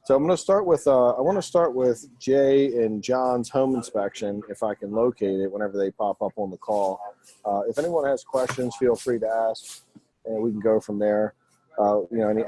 So I'm going to start with, I want to start with Jay and John's home inspection, if I can locate it whenever they pop up on the call. If anyone has questions, feel free to ask, and we can go from there.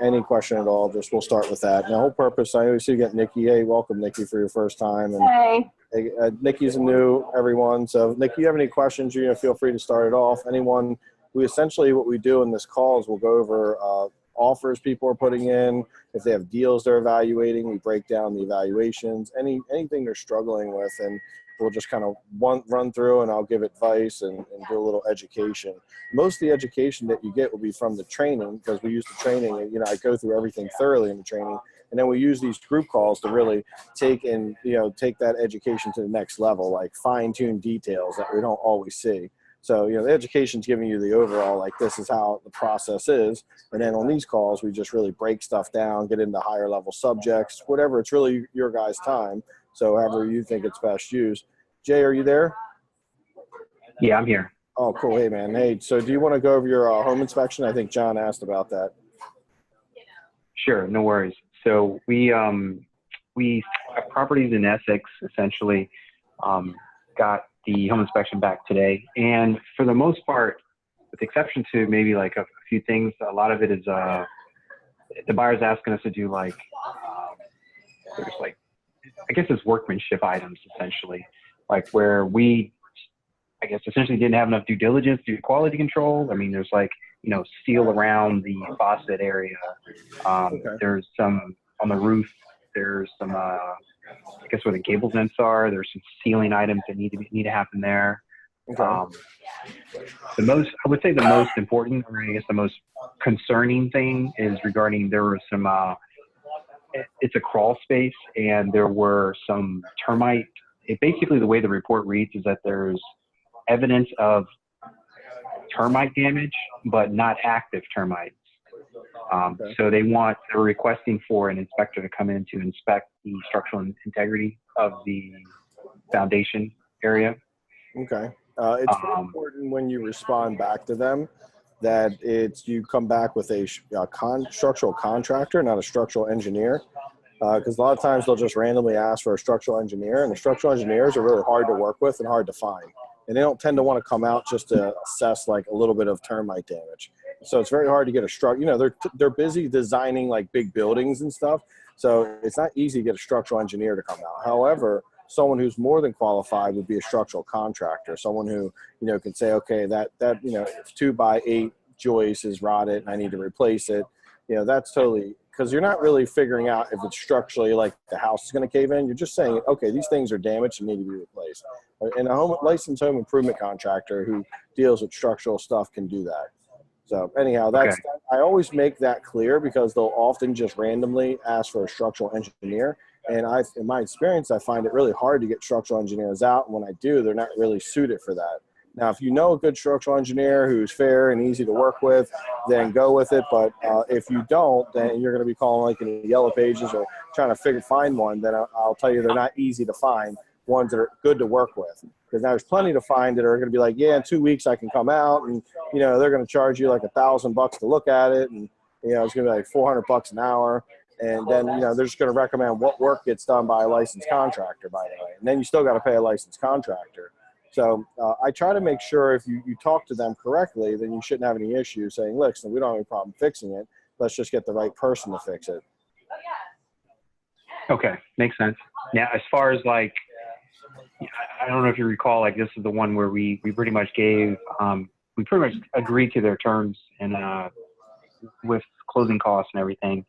Any question at all, just we'll start with that. And the whole purpose, I always see you get Nikki. Hey, welcome, Nikki, for your first time. And Hey. Nikki's new, everyone. So, Nikki, you have any questions, feel free to start it off. Anyone, what we do in this call is we'll go over offers people are putting in. If they have deals they're evaluating, we break down the evaluations, anything they're struggling with, and we'll just kind of run through, and I'll give advice and do a little education. Most of the education that you get will be from the training, because we use the training, and I go through everything thoroughly in the training, and then we use these group calls to really take that education to the next level, like fine-tune details that we don't always see. So, the education's giving you the overall, like, this is how the process is. And then on these calls, we just really break stuff down, get into higher level subjects, whatever. It's really your guys' time. So however you think it's best used. Jay, are you there? Yeah, I'm here. Oh, cool. Hey, man. Hey, so do you want to go over your home inspection? I think John asked about that. Sure, no worries. So we have properties in Essex, essentially, got the home inspection back today. And for the most part, with exception to maybe like a few things, a lot of it is the buyer's asking us to do there's I guess it's workmanship items, essentially, like where we, I guess, essentially didn't have enough due diligence, due quality control. I mean, there's seal around the faucet area. Okay. There's some on the roof. There's some, I guess, where the gable vents are. There's some ceiling items that need to happen there. Okay. I would say the most important, or I guess the most concerning thing is regarding, there were some, it's a crawl space, and there were some termite. Basically, the way the report reads is that there's evidence of termite damage, but not active termites. Okay. So they're requesting for an inspector to come in to inspect the structural integrity of the foundation area. Okay. It's very important when you respond back to them that you come back with a structural contractor, not a structural engineer, because a lot of times they'll just randomly ask for a structural engineer, and the structural engineers are really hard to work with and hard to find. And they don't tend to want to come out just to assess like a little bit of termite damage. So it's very hard to get they're busy designing like big buildings and stuff. So it's not easy to get a structural engineer to come out. However, someone who's more than qualified would be a structural contractor, someone who, can say, okay, that 2x8 joist is rotted and I need to replace it. That's totally, because you're not really figuring out if it's structurally like the house is going to cave in. You're just saying, okay, these things are damaged and need to be replaced. And a licensed home improvement contractor who deals with structural stuff can do that. So anyhow, Okay. I always make that clear, because they'll often just randomly ask for a structural engineer. And in my experience, I find it really hard to get structural engineers out. And when I do, they're not really suited for that. Now, if you know a good structural engineer who's fair and easy to work with, then go with it. But if you don't, then you're going to be calling like in the yellow pages or trying to find one. Then I'll tell you, they're not easy to find, ones that are good to work with. Because there's plenty to find that are going to be like, yeah, in 2 weeks I can come out, and they're going to charge you like $1,000 to look at it, and it's going to be like $400 an hour. And then, they're just going to recommend what work gets done by a licensed contractor, by the way. And then you still got to pay a licensed contractor. So I try to make sure if you talk to them correctly, then you shouldn't have any issues saying, listen, we don't have any problem fixing it. Let's just get the right person to fix it. Okay, makes sense. Now, as far as like, I don't know if you recall, like this is the one where we pretty much we pretty much agreed to their terms, and with closing costs and everything.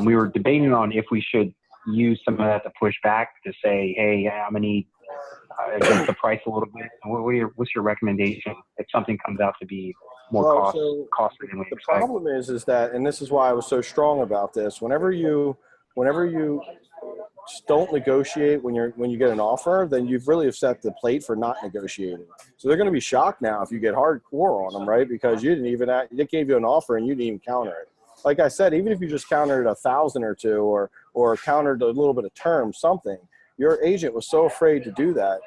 We were debating on if we should use some of that to push back to say, hey, I'm going to need adjust the price a little bit. What's your recommendation if something comes out to be more costly than we expect? The problem is that, and this is why I was so strong about this, whenever you don't negotiate when you get an offer, then you've really have set the plate for not negotiating. So they're going to be shocked now if you get hardcore on them, right? Because they gave you an offer and you didn't even counter it. Like I said, even if you just countered 1,000 or two, or countered a little bit of term, something, your agent was so afraid to do that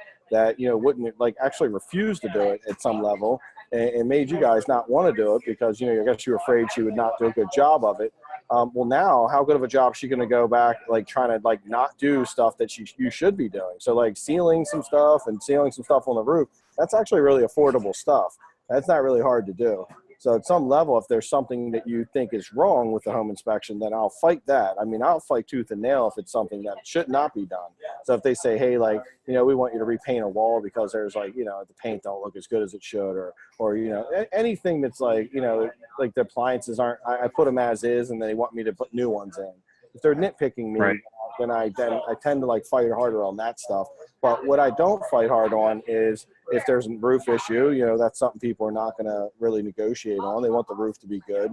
wouldn't actually refuse to do it at some level, and made you guys not want to do it because I guess you were afraid she would not do a good job of it. Well, now how good of a job is she going to go back, like trying to like not do stuff that you should be doing? So like sealing some stuff and sealing some stuff on the roof, that's actually really affordable stuff. That's not really hard to do. So at some level, if there's something that you think is wrong with the home inspection, then I'll fight that. I mean, I'll fight tooth and nail if it's something that should not be done. So if they say, hey, like, you know, we want you to repaint a wall because there's like, you know, the paint don't look as good as it should, or you know, anything that's like, you know, like the appliances aren't, I put them as is and they want me to put new ones in. If they're nitpicking me, Right. then I tend to like fight harder on that stuff. But what I don't fight hard on is if there's a roof issue, you know, that's something people are not going to really negotiate on. They want the roof to be good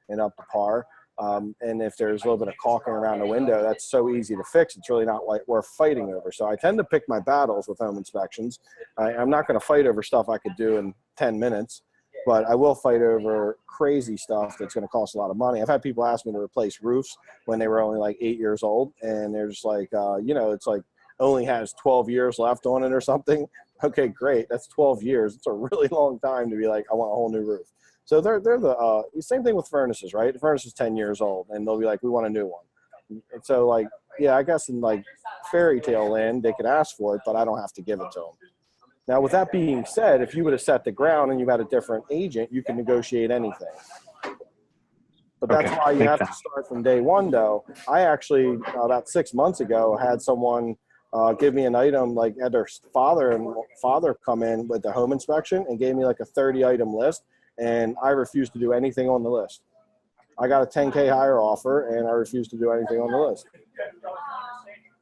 and up to par. And if there's a little bit of caulking around the window, that's so easy to fix. It's really not like worth fighting over. So I tend to pick my battles with home inspections. I'm not going to fight over stuff I could do in 10 minutes, but I will fight over crazy stuff that's going to cost a lot of money. I've had people ask me to replace roofs when they were only like 8 years old. And they're just like, you know, it's like only has 12 years left on it or something. Okay, great. That's 12 years. It's a really long time to be like, I want a whole new roof. So they're the same thing with furnaces, right? The furnace is 10 years old and they'll be like, we want a new one. And so like, yeah, I guess in like fairy tale land, they could ask for it, but I don't have to give it to them. Now, with that being said, if you would have set the ground and you had a different agent, you can negotiate anything. But that's why you have to start from day one, though. I actually, about 6 months ago, had someone give me an item, like had their father come in with the home inspection and gave me like a 30-item list, and I refused to do anything on the list. I got a 10K higher offer, and I refused to do anything on the list.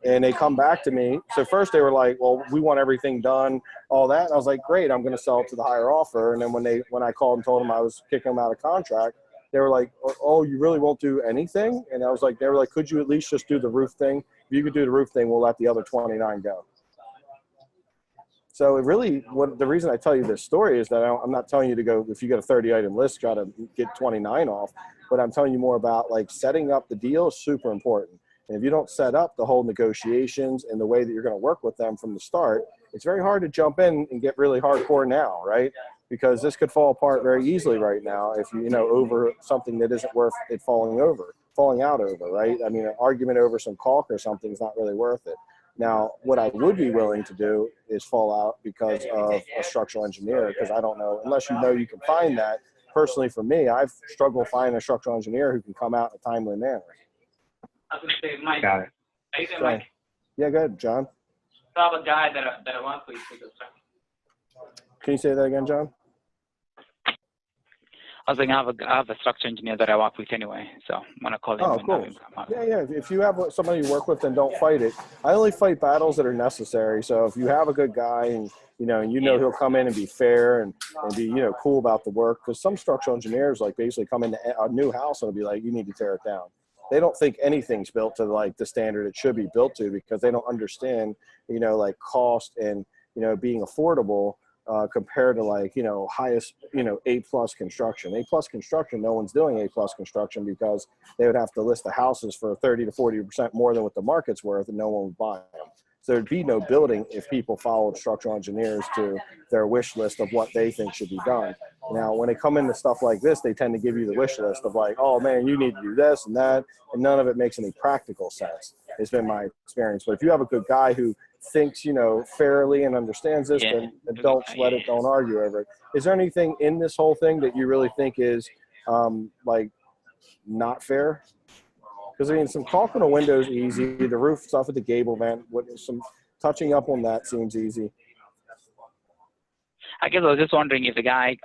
And they come back to me. So first they were like, well, we want everything done, all that. And I was like, great, I'm going to sell it to the higher offer. And then when I called and told them I was kicking them out of contract, they were like, oh, you really won't do anything? And I was like, they were like, could you at least just do the roof thing? If you could do the roof thing, we'll let the other 29 go. So it really, the reason I tell you this story is that I'm not telling you to go, if you get a 30-item list, got to get 29 off. But I'm telling you more about like setting up the deal is super important. And if you don't set up the whole negotiations and the way that you're going to work with them from the start, it's very hard to jump in and get really hardcore now, right? Because this could fall apart very easily right now if you know, over something that isn't worth it falling out over, right? I mean, an argument over some caulk or something is not really worth it. Now, what I would be willing to do is fall out because of a structural engineer, because I don't know, unless you know you can find that. Personally, for me, I've struggled finding a structural engineer who can come out in a timely manner. Got it. Okay. Yeah, go ahead, John. So I have a guy that I want to speak to. Can you say that again, John? I was saying I have a structural engineer that I work with anyway, so I'm gonna call him. Oh, and cool. have him come out. Yeah. If you have somebody you work with, then don't fight it. I only fight battles that are necessary. So if you have a good guy and you know he'll come in and be fair and be cool about the work, because some structural engineers like basically come into a new house and it'll be like, you need to tear it down. They don't think anything's built to like the standard it should be built to, because they don't understand like cost and being affordable. Compared to like, highest, A+ construction. A+ construction, no one's doing A+ construction because they would have to list the houses for 30 to 40% more than what the market's worth, and no one would buy them. So there'd be no building if people followed structural engineers to their wish list of what they think should be done. Now, when they come into stuff like this, they tend to give you the wish list of like, oh man, you need to do this and that, and none of it makes any practical sense. It's been my experience. But if you have a good guy who thinks, fairly and understands this, then don't sweat it, don't argue over it. Is there anything in this whole thing that you really think is like not fair? Because I mean, some caulking a window is easy. The roof stuff at the gable vent, some touching up on that seems easy. I guess I was just wondering if the guy,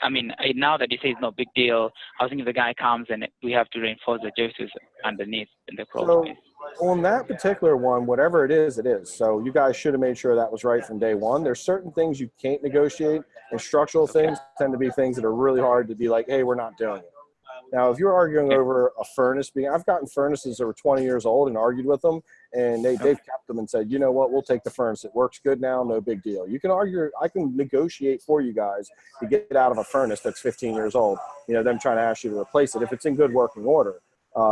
now that he says no big deal, I was thinking if the guy comes and we have to reinforce the joists underneath in the crawl space. On that particular one, whatever it is, it is. So you guys should have made sure that was right from day one. There's certain things you can't negotiate, and structural things tend to be things that are really hard to be like, hey, we're not doing it. Now, if you're arguing over a furnace I've gotten furnaces that were 20 years old and argued with them, and they've kept them and said, you know what, we'll take the furnace. It works good now, no big deal. You can argue, I can negotiate for you guys to get out of a furnace that's 15 years old, them trying to ask you to replace it if it's in good working order.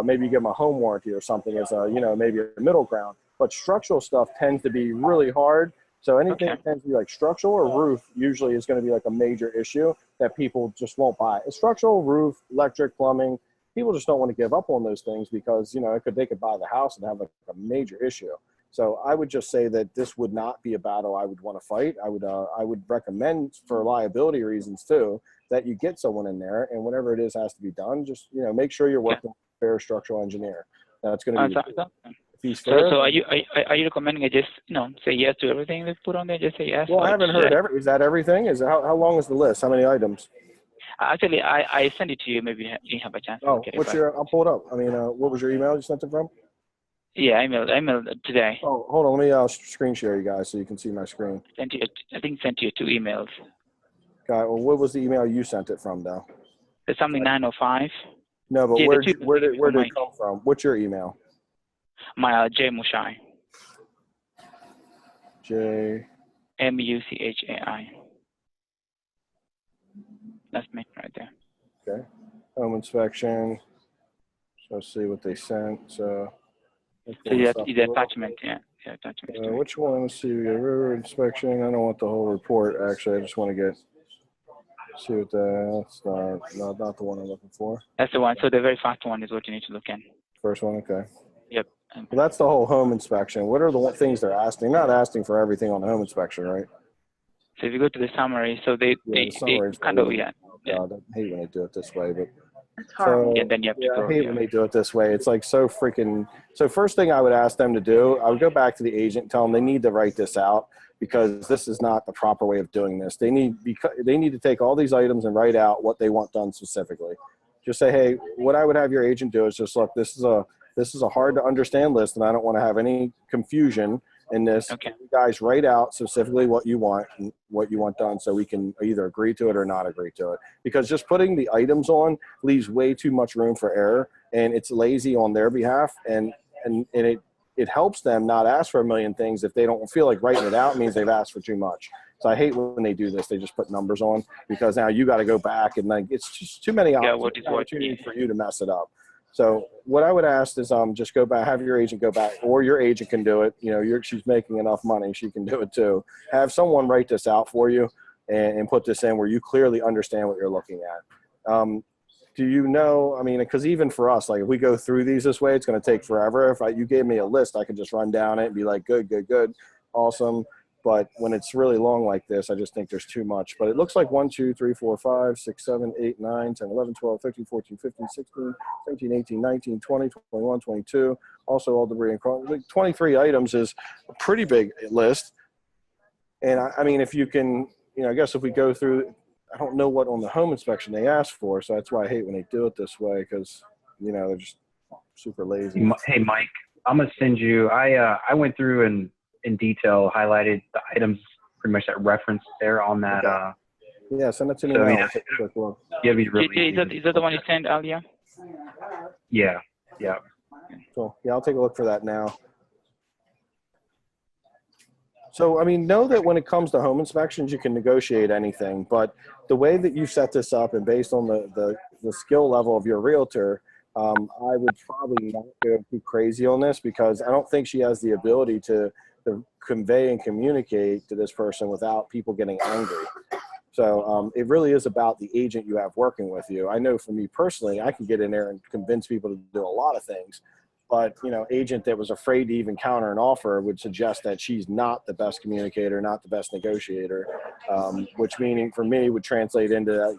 Maybe you give them a home warranty or something as maybe a middle ground. But structural stuff tends to be really hard. So anything that tends to be like structural or roof usually is going to be like a major issue that people just won't buy. A structural, roof, electric, plumbing, people just don't want to give up on those things because, they could buy the house and have like a major issue. So I would just say that this would not be a battle I would want to fight. I would recommend, for liability reasons too, that you get someone in there, and whatever it is has to be done. Just make sure you're working with a fair structural engineer. That's going to be. If he's fair. So are you recommending I just say yes to everything that's put on there? Just say yes. Well, I haven't heard Is that everything? How long is the list? How many items? Actually, I sent it to you. Maybe you didn't have a chance to look at it. I'll pull it up. I mean, what was your email you sent it from? Yeah, I emailed today. Oh, hold on. Let me screen share you guys so you can see my screen. Sent you 2 emails. Got it. Well, what was the email you sent it from, though? It's something 905. No, but where did it come from? What's your email? My J Muchai. J. Muchai. That's me right there. Okay. Home inspection. So let's see what they sent. So the attachment, attachment. Which one? Let's see. We got river inspection. I don't want the whole report. Actually, I just want to see what that's not the one I'm looking for. That's the one. So the very first one is what you need to look in. First one, okay. Yep. Well, that's the whole home inspection. What are the things they're asking? They're not asking for everything on the home inspection, right? So if you go to the summary, so they kind of God, I hate when they do it this way, but it's hard. And then you have to go. I hate when they do it this way. It's like so freaking. So first thing I would ask them to do, I would go back to the agent, tell them they need to write this out because this is not the proper way of doing this. They need to take all these items and write out what they want done specifically. Just say, hey, what I would have your agent do is just look. This is a hard to understand list, and I don't want to have any confusion in this. Okay. You guys write out specifically what you want and what you want done so we can either agree to it or not agree to it. Because just putting the items on leaves way too much room for error, and it's lazy on their behalf, and it helps them not ask for a million things. If they don't feel like writing it out, it means they've asked for too much. So I hate when they do this. They just put numbers on because now you got to go back and it's just too many opportunities for you to mess it up. So what I would ask is just go back, have your agent go back, or your agent can do it. She's making enough money, she can do it too. Have someone write this out for you and put this in where you clearly understand what you're looking at. Do you know? I mean, because even for us, like if we go through these this way, it's going to take forever. If you gave me a list, I could just run down it and be like, good, awesome. But when it's really long like this, I just think there's too much. But it looks like 1, 2, 3, 4, 5, 6, 7, 8, 9, 10, 11, 12, 13, 14, 15, 16, 17, 18, 19, 20, 21, 22. Also all debris and 23 items is a pretty big list. And I mean, if you can, I guess if we go through, I don't know what on the home inspection they asked for. So that's why I hate when they do it this way because, they're just super lazy. Hey, Mike, I'm going to send you, I went through and in detail highlighted the items pretty much that reference there on that. Yeah, send it to me so, now. Yeah, is that the one you sent earlier? Yeah. Cool. Yeah, I'll take a look for that now. So, I mean, know that when it comes to home inspections, you can negotiate anything, but the way that you set this up and based on the skill level of your realtor, I would probably not go too crazy on this because I don't think she has the ability to convey and communicate to this person without people getting angry. So it really is about the agent you have working with you. I know for me personally, I can get in there and convince people to do a lot of things, but agent that was afraid to even counter an offer would suggest that she's not the best communicator, not the best negotiator, which meaning for me would translate into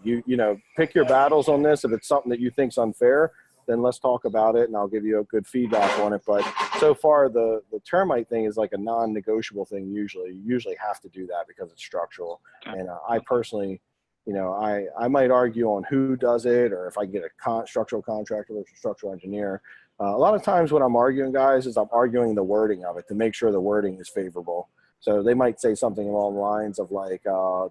pick your battles on this. If it's something that you think's unfair, then let's talk about it and I'll give you a good feedback on it. But so far the termite thing is like a non-negotiable thing usually. You usually have to do that because it's structural. And I personally, I might argue on who does it or if I can get a structural contractor or a structural engineer. A lot of times what I'm arguing, guys, is I'm arguing the wording of it to make sure the wording is favorable. So they might say something along the lines of like,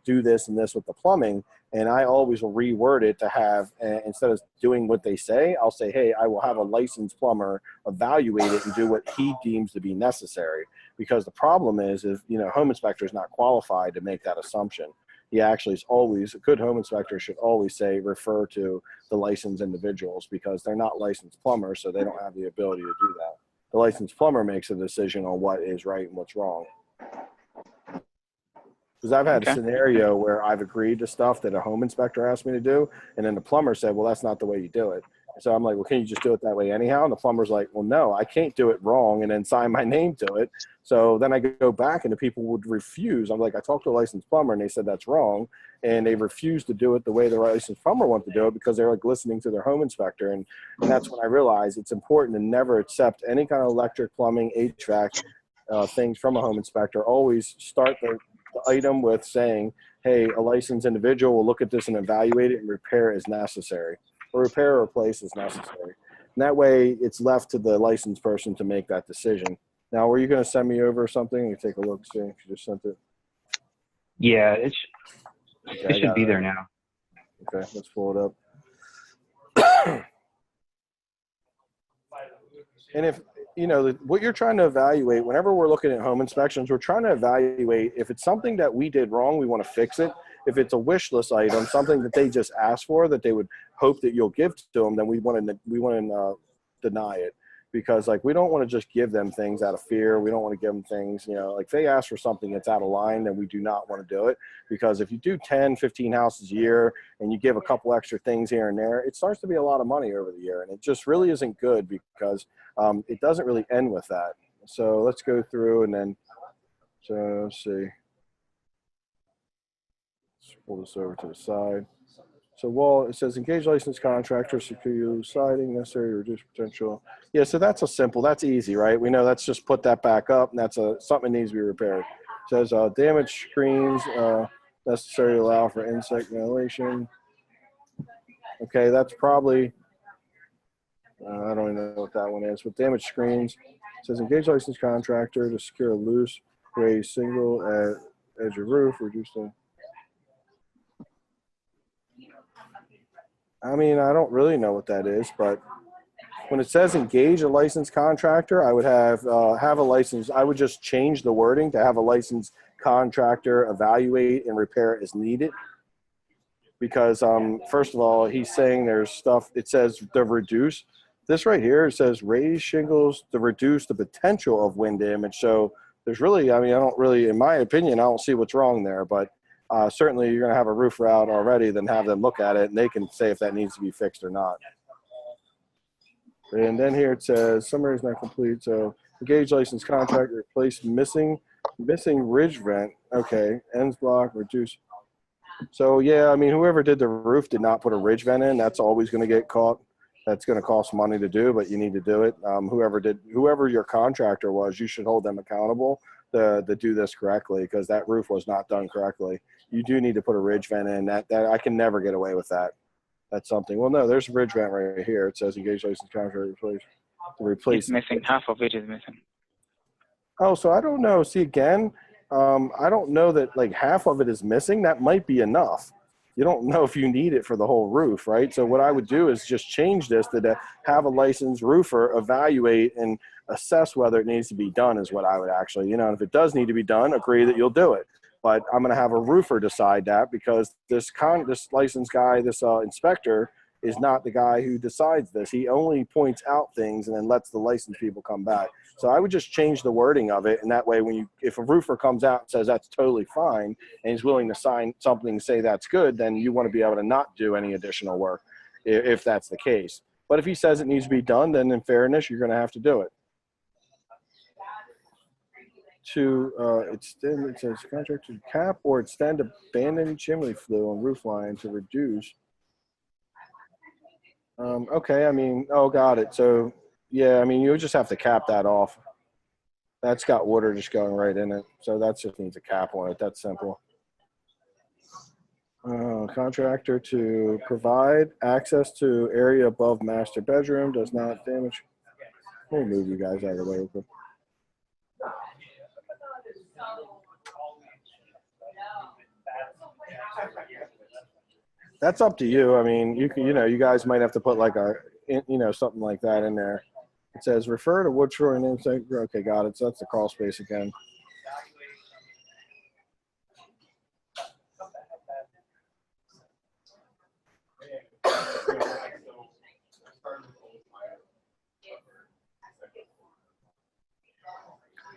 do this and this with the plumbing. And I always will reword it to have, instead of doing what they say, I'll say, hey, I will have a licensed plumber evaluate it and do what he deems to be necessary. Because the problem is home inspector is not qualified to make that assumption. He actually is always, a good home inspector should always say, refer to the licensed individuals because they're not licensed plumbers, so they don't have the ability to do that. The licensed plumber makes a decision on what is right and what's wrong. Because I've had a scenario where I've agreed to stuff that a home inspector asked me to do, and then the plumber said, well, that's not the way you do it. So I'm like, well, can you just do it that way anyhow? And the plumber's like, well, no, I can't do it wrong and then sign my name to it. So then I go back and the people would refuse. I'm like, I talked to a licensed plumber and they said that's wrong. And they refused to do it the way the licensed plumber wanted to do it because they're like listening to their home inspector. And that's when I realized it's important to never accept any kind of electric, plumbing, HVAC things from a home inspector. Always start the item with saying, hey, a licensed individual will look at this and evaluate it and repair as necessary. Or repair or replace as necessary. And that way it's left to the licensed person to make that decision. Now, were you going to send me over something? You take a look, see if you just sent it. Yeah, it Okay, should be there now. Okay, let's pull it up. And if, you know, what you're trying to evaluate, whenever we're looking at home inspections, we're trying to evaluate if it's something that we did wrong, we want to fix it. If it's a wish list item, something that they just asked for that they would hope that you'll give to them, then we want to deny it, because like we don't want to just give them things out of fear. We don't want to give them things, you know, like if they ask for something that's out of line, then we do not want to do it, because if you do 10, 15 houses a year and you give a couple extra things here and there, it starts to be a lot of money over the year, and it just really isn't good because it doesn't really end with that. So let's go through and then, so let's see. Let's pull this over to the side. So wall, it says engage licensed contractor, secure siding necessary to reduce potential. Yeah, so that's a simple, that's easy, right? We know that's just put that back up, and that's something that needs to be repaired. It says damaged screens necessary to allow for insect ventilation. Okay, that's probably, I don't even know what that one is, but damaged screens. It says engage licensed contractor to secure a loose gray single edge of roof, reduce the. I mean, I don't really know what that is, but when it says engage a licensed contractor, I would have a license. I would just change the wording to have a licensed contractor evaluate and repair as needed. Because first of all, he's saying there's stuff, it says to reduce. This right here, it says raise shingles to reduce the potential of wind damage. So there's really, I mean, I don't really, in my opinion, I don't see what's wrong there, but certainly you're going to have a roofer out already, then have them look at it and they can say if that needs to be fixed or not. And then here it says summary is not complete. So engage licensed contractor, replace missing ridge vent. Okay, ends block, reduce. So yeah, I mean, whoever did the roof did not put a ridge vent in. That's always going to get caught. That's going to cost money to do, but you need to do it. Whoever your contractor was, you should hold them accountable to do this correctly, because that roof was not done correctly. You do need to put a ridge vent in. That I can never get away with that. That's something. Well, no, there's a ridge vent right here. It says engage licensed contractor replace. It's missing. Half of it is missing. Oh, so I don't know. See, again, I don't know that like half of it is missing. That might be enough. You don't know if you need it for the whole roof, right? So what I would do is just change this to have a licensed roofer evaluate and assess whether it needs to be done is what I would actually, you know, if it does need to be done, agree that you'll do it. But I'm going to have a roofer decide that, because this licensed guy, this inspector, is not the guy who decides this. He only points out things and then lets the licensed people come back. So I would just change the wording of it, and that way, if a roofer comes out and says that's totally fine and he's willing to sign something to say that's good, then you want to be able to not do any additional work if that's the case. But if he says it needs to be done, then in fairness, you're going to have to do it. To extend, it says contract to cap or extend abandoned chimney flue on roof line to reduce. Okay, I mean, oh, got it. So, yeah, I mean, you just have to cap that off. That's got water just going right in it. So that just needs a cap on it. That's simple. Contractor to provide access to area above master bedroom does not damage. Let me move you guys out of the way real quick. That's up to you. I mean, you can, you guys might have to put like something like that in there. It says refer to wood flooring insect. Okay, got it. So that's the crawl space again.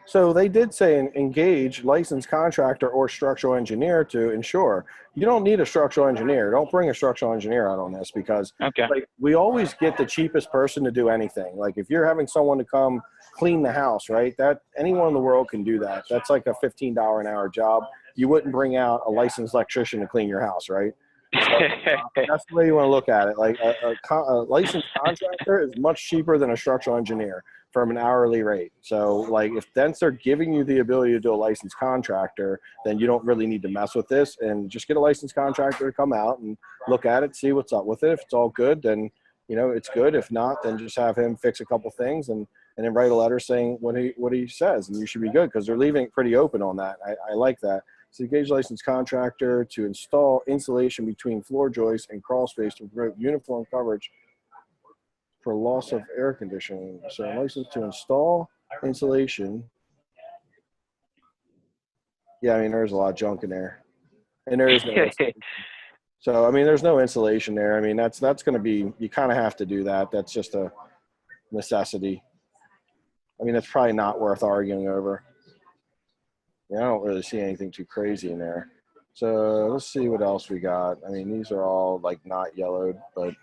So they did say engage licensed contractor or structural engineer to ensure. You don't need a structural engineer. Don't bring a structural engineer out on this because Okay. like we always get the cheapest person to do anything. Like if you're having someone to come clean the house, right? That anyone in the world can do that. That's like a $15 an hour job. You wouldn't bring out a licensed electrician to clean your house, right? So that's the way you want to look at it. Like a licensed contractor is much cheaper than a structural engineer from an hourly rate. So like if then they're giving you the ability to do a licensed contractor, then you don't really need to mess with this and just get a licensed contractor to come out and look at it, see what's up with it. If it's all good, then it's good. If not, then just have him fix a couple things and then write a letter saying what he says, and you should be good because they're leaving it pretty open on that. I like that. So engage licensed contractor to install insulation between floor joists and crawl space to promote uniform coverage for loss of air conditioning. So license to install insulation. Yeah, I mean, there's a lot of junk in there. And there is no insulation. So, I mean, there's no insulation there. I mean, that's going to be, you kind of have to do that. That's just a necessity. I mean, it's probably not worth arguing over. Yeah, I don't really see anything too crazy in there. So let's see what else we got. I mean, these are all like not yellowed, but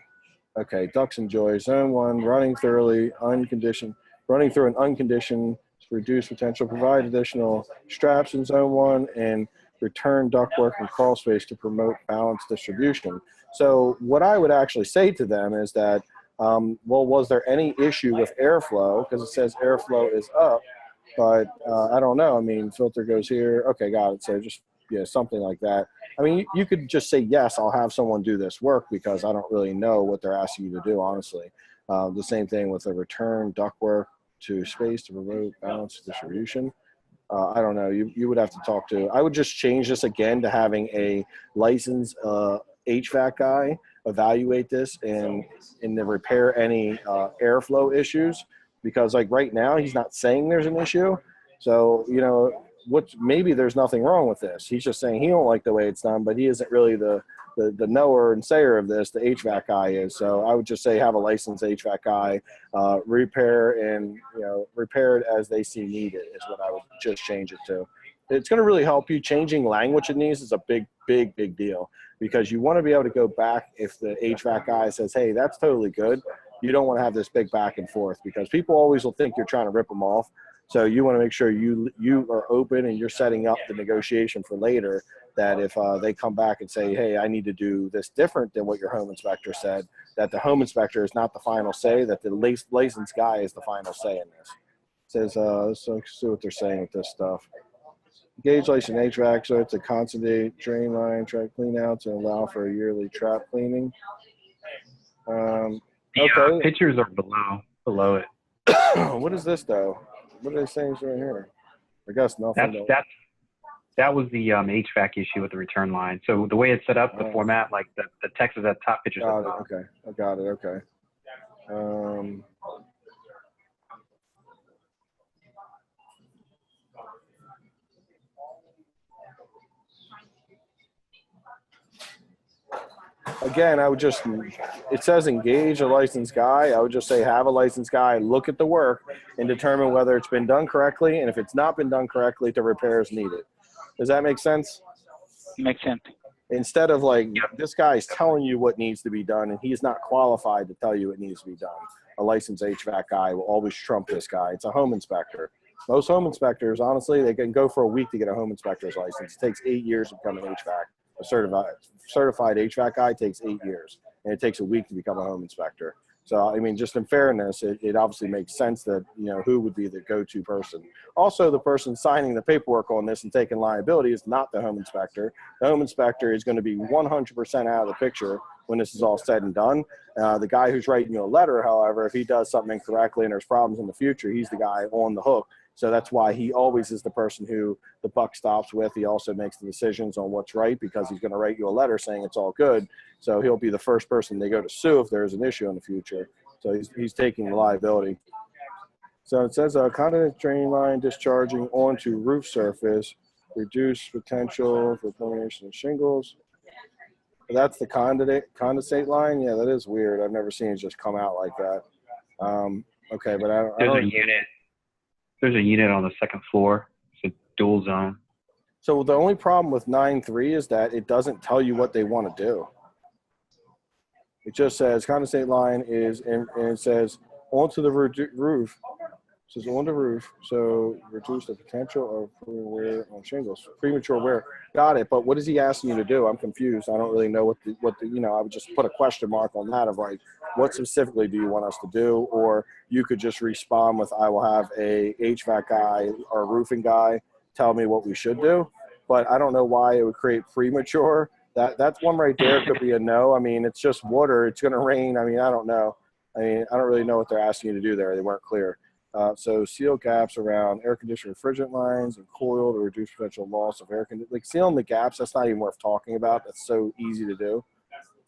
okay. Ducks and joys. Zone 1, running thoroughly, unconditioned. Running through an unconditioned to reduce potential. Provide additional straps in zone 1 and return ductwork and crawl space to promote balanced distribution. So what I would actually say to them is that, well, was there any issue with airflow? Because it says airflow is up. But I don't know. I mean, filter goes here. Okay, got it. So just, something like that. I mean, you could just say, yes, I'll have someone do this work because I don't really know what they're asking you to do, honestly. The same thing with the return ductwork to space to promote balanced distribution. I don't know. You would have to talk to. I would just change this again to having a licensed HVAC guy evaluate this and to repair any airflow issues. Because like right now, he's not saying there's an issue. So, maybe there's nothing wrong with this. He's just saying he don't like the way it's done, but he isn't really the knower and sayer of this. The HVAC guy is. So I would just say have a licensed HVAC guy repair and, repair it as they see needed is what I would just change it to. It's going to really help you. Changing language in these is a big, big, big deal because you want to be able to go back if the HVAC guy says, hey, that's totally good. You don't want to have this big back and forth because people always will think you're trying to rip them off. So you want to make sure you are open and you're setting up the negotiation for later that if they come back and say, hey, I need to do this different than what your home inspector said, that the home inspector is not the final say, that the licensed guy is the final say in this. It says, let's see what they're saying with this stuff. Gauge license HVAC, so it's a constant drain line, track clean out to allow for a yearly trap cleaning. Okay. Pictures are below it. What is this though? What are they saying right here? I guess nothing. That was the HVAC issue with the return line. So the way it's set up, the format, like the text is at top, pictures at the bottom. Okay, I got it. Okay. Again, I would just, it says engage a licensed guy. I would just say have a licensed guy look at the work and determine whether it's been done correctly. And if it's not been done correctly, the repair is needed. Does that make sense? Makes sense. Instead of like, this guy's telling you what needs to be done and he's not qualified to tell you it needs to be done. A licensed HVAC guy will always trump this guy. It's a home inspector. Most home inspectors, honestly, they can go for a week to get a home inspector's license. It takes 8 years to become an HVAC. A certified HVAC guy takes 8 years, and it takes a week to become a home inspector. So, I mean, just in fairness, it obviously makes sense that, who would be the go-to person. Also, the person signing the paperwork on this and taking liability is not the home inspector. The home inspector is going to be 100% out of the picture when this is all said and done. The guy who's writing you a letter, however, if he does something incorrectly and there's problems in the future, he's the guy on the hook. So that's why he always is the person who the buck stops with. He also makes the decisions on what's right because he's going to write you a letter saying it's all good. So he'll be the first person they go to sue if there's an issue in the future. So he's taking the liability. So it says a conduit drain line discharging onto roof surface, reduce potential for permeation of shingles. That's the condensate line. Yeah, that is weird. I've never seen it just come out like that. Okay, but I don't. There's a unit. there's a unit on the second floor. It's a dual zone. So the only problem with 9.3 is that it doesn't tell you what they want to do. It just says condensate line is, and it says onto the roof. It says on the roof, so reduce the potential of wear on shingles. Premature wear. Got it. But what is he asking you to do? I'm confused. I don't really know what the I would just put a question mark on that of like, what specifically do you want us to do? Or you could just respond with, I will have a HVAC guy or a roofing guy tell me what we should do. But I don't know why it would create premature. That's one right there. Could be a no. I mean, it's just water. It's going to rain. I mean, I don't know. I mean, I don't really know what they're asking you to do there. They weren't clear. So seal gaps around air conditioner refrigerant lines and coil to reduce potential loss of air conditioning. Like sealing the gaps, that's not even worth talking about. That's so easy to do.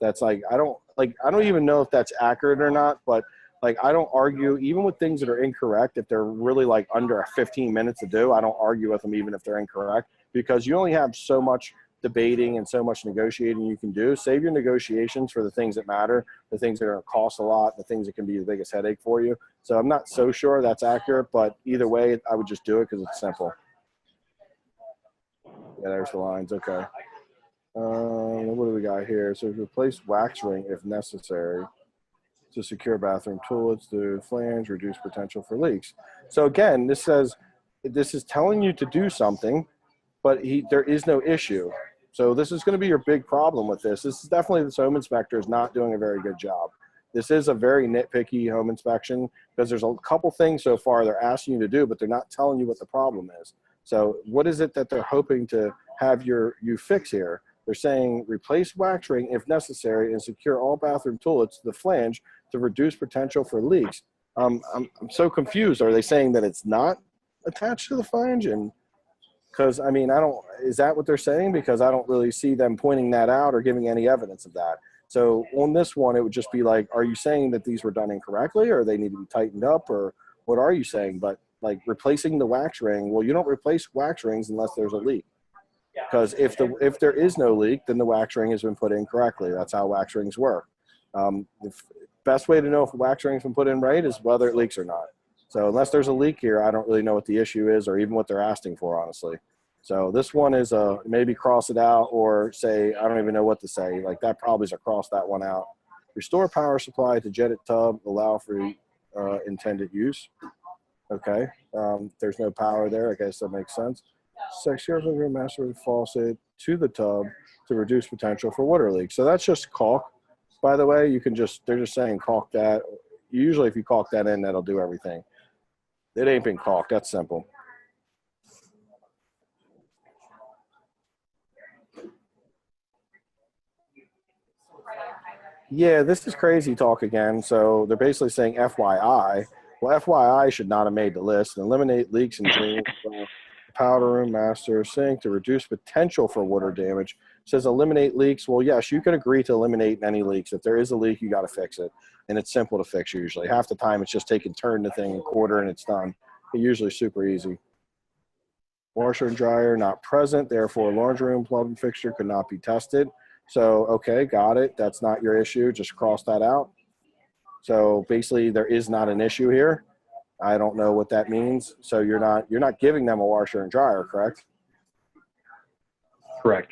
That's like, I don't even know if that's accurate or not, but like, I don't argue even with things that are incorrect. If they're really like under 15 minutes to do, I don't argue with them even if they're incorrect, because you only have so much debating and so much negotiating you can do. Save your negotiations for the things that matter, the things that are going to cost a lot, the things that can be the biggest headache for you. So I'm not so sure that's accurate, but either way, I would just do it because it's simple. Yeah, there's the lines. Okay. What do we got here? So replace wax ring if necessary to secure bathroom toilets to flange, reduce potential for leaks. So again, this says this is telling you to do something, but there is no issue. So this is going to be your big problem with this. This is definitely, this home inspector is not doing a very good job. This is a very nitpicky home inspection because there's a couple things so far they're asking you to do, but they're not telling you what the problem is. So what is it that they're hoping to have you fix here? They're saying replace wax ring if necessary and secure all bathroom toilets to the flange to reduce potential for leaks. I'm so confused. Are they saying that it's not attached to the flange? And because I mean, is that what they're saying? Because I don't really see them pointing that out or giving any evidence of that. So on this one, it would just be like, are you saying that these were done incorrectly or they need to be tightened up, or what are you saying? But like replacing the wax ring, well, you don't replace wax rings unless there's a leak. Because if there is no leak, then the wax ring has been put in correctly. That's how wax rings work. The best way to know if a wax ring's been put in right is whether it leaks or not. So unless there's a leak here, I don't really know what the issue is or even what they're asking for, honestly. So this one is maybe cross it out or say, I don't even know what to say. Like that probably is a cross that one out. Restore power supply to jetted tub, allow for intended use. Okay, there's no power there. I guess that makes sense. Secure the master faucet to the tub to reduce potential for water leaks. So that's just caulk, by the way. They're just saying caulk that. Usually if you caulk that in, that'll do everything. It ain't been caulked. That's simple. Yeah, this is crazy talk again. So they're basically saying FYI. Well, FYI should not have made the list. And eliminate leaks and drains. Powder room, master, sink to reduce potential for water damage. It says eliminate leaks. Well, yes, you can agree to eliminate any leaks. If there is a leak, you got to fix it. And it's simple to fix usually. Half the time it's just turn the thing a quarter and it's done. It's usually super easy. Washer and dryer not present, therefore laundry room plumbing fixture could not be tested. So, okay, got it. That's not your issue. Just cross that out. So basically there is not an issue here. I don't know what that means. So you're not giving them a washer and dryer, correct? Correct.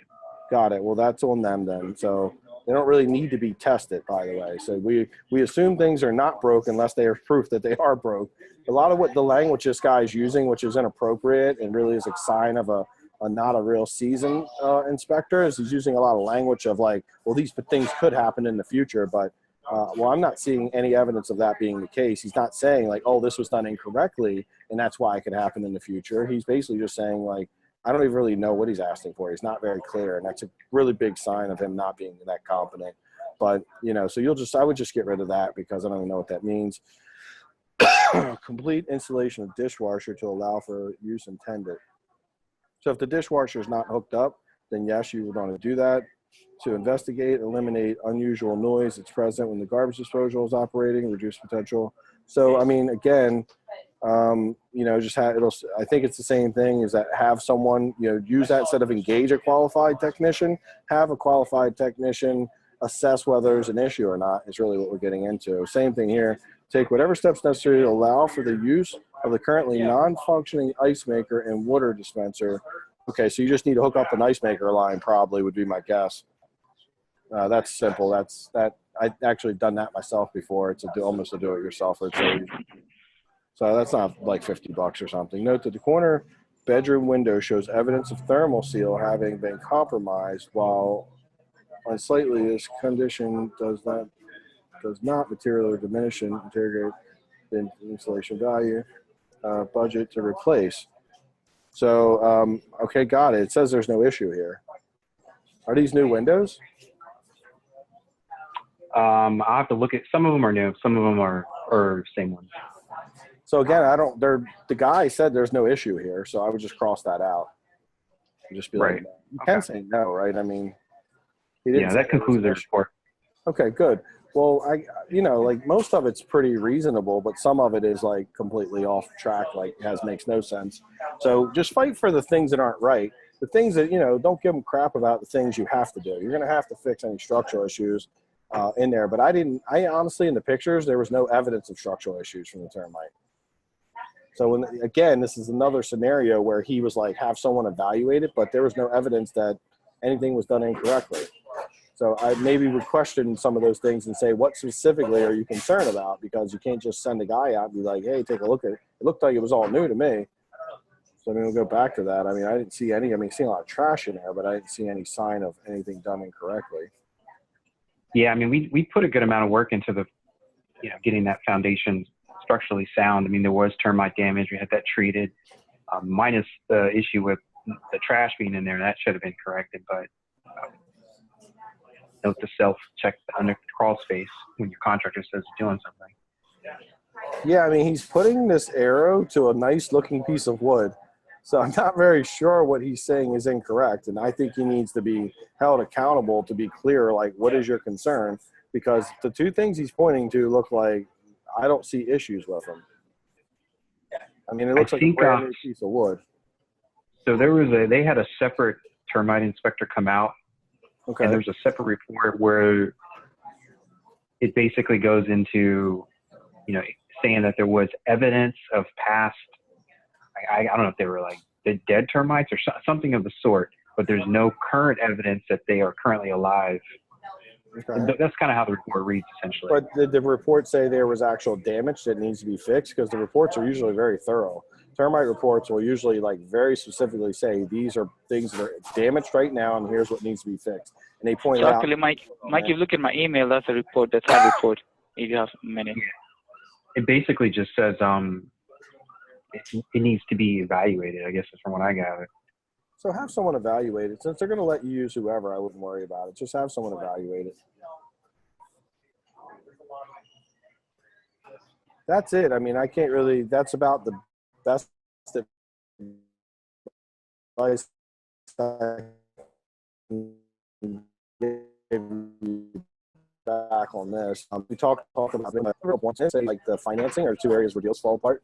Got it. Well, that's on them then. So they don't really need to be tested, by the way. So we assume things are not broke unless they have proof that they are broke. A lot of what the language this guy is using, which is inappropriate and really is a sign of a not a real seasoned inspector, is he's using a lot of language of like, well, these things could happen in the future, but well, I'm not seeing any evidence of that being the case. He's not saying like, oh, this was done incorrectly and that's why it could happen in the future. He's basically just saying like, I don't even really know what he's asking for. He's not very clear, and that's a really big sign of him not being that competent. But, so I would just get rid of that because I don't even know what that means. Complete installation of dishwasher to allow for use intended. So if the dishwasher is not hooked up, then yes, you would want to do that. To investigate, eliminate unusual noise that's present when the garbage disposal is operating, reduce potential. So, I mean, again, I think it's the same thing, is that have someone, use that instead of engage a qualified technician, have a qualified technician assess whether there's an issue or not is really what we're getting into. Same thing here. take whatever steps necessary to allow for the use of the currently non-functioning ice maker and water dispenser. Okay, so you just need to hook up an ice maker line, probably would be my guess. That's simple. That I actually done that myself before. It's almost a do-it-yourselfer. So that's not like $50 or something. Note that the corner bedroom window shows evidence of thermal seal having been compromised. While unsightly, this condition does not materially diminish and interrogate the installation value. Budget to replace. So, okay, got it. It says there's no issue here. Are these new windows? I'll have to look at, some of them are new, some of them are same ones. So again, the guy said there's no issue here, so I would just cross that out. And just be Right. like, you can say no, right? I mean, he didn't Yeah, say that concludes their report. Okay, good. Well, like most of it's pretty reasonable, but some of it is like completely off track, like makes no sense. So just fight for the things that aren't right. The things that, don't give them crap about the things you have to do. You're going to have to fix any structural issues in there. But I honestly, in the pictures, there was no evidence of structural issues from the termite. So again, this is another scenario where he was like, have someone evaluate it, but there was no evidence that anything was done incorrectly. So I maybe would question some of those things and say, what specifically are you concerned about? Because you can't just send a guy out and be like, hey, take a look at it. It looked like it was all new to me. So we'll go back to that. I mean, I didn't see any. Seen a lot of trash in there, but I didn't see any sign of anything done incorrectly. Yeah, we put a good amount of work into getting that foundation structurally sound. There was termite damage. We had that treated, minus the issue with the trash being in there. That should have been corrected, but note to self, check the under crawl space when your contractor says he's doing something. Yeah, he's putting this arrow to a nice looking piece of wood. So I'm not very sure what he's saying is incorrect. And I think he needs to be held accountable to be clear, like, what is your concern? Because the two things he's pointing to look like I don't see issues with them. It looks like a brand new piece of wood. So they had a separate termite inspector come out. Okay. And there's a separate report where it basically goes into, saying that there was evidence of past, I don't know if they were like the dead termites or something of the sort, but there's no current evidence that they are currently alive. Okay. That's kind of how the report reads, essentially. But did the report say there was actual damage that needs to be fixed? Because the reports are usually very thorough. Termite reports will usually very specifically say these are things that are damaged right now, and here's what needs to be fixed. And they point out. Actually, Mike, you look at my email. That's a report. That's our report. If you have a minute. It basically just says it needs to be evaluated. I guess is from what I gather. So have someone evaluate it. Since they're going to let you use whoever, I wouldn't worry about it. Just have someone evaluate it. That's it. I can't really. That's about the best advice I can give you back on this. We talk about like the financing are two areas where deals fall apart.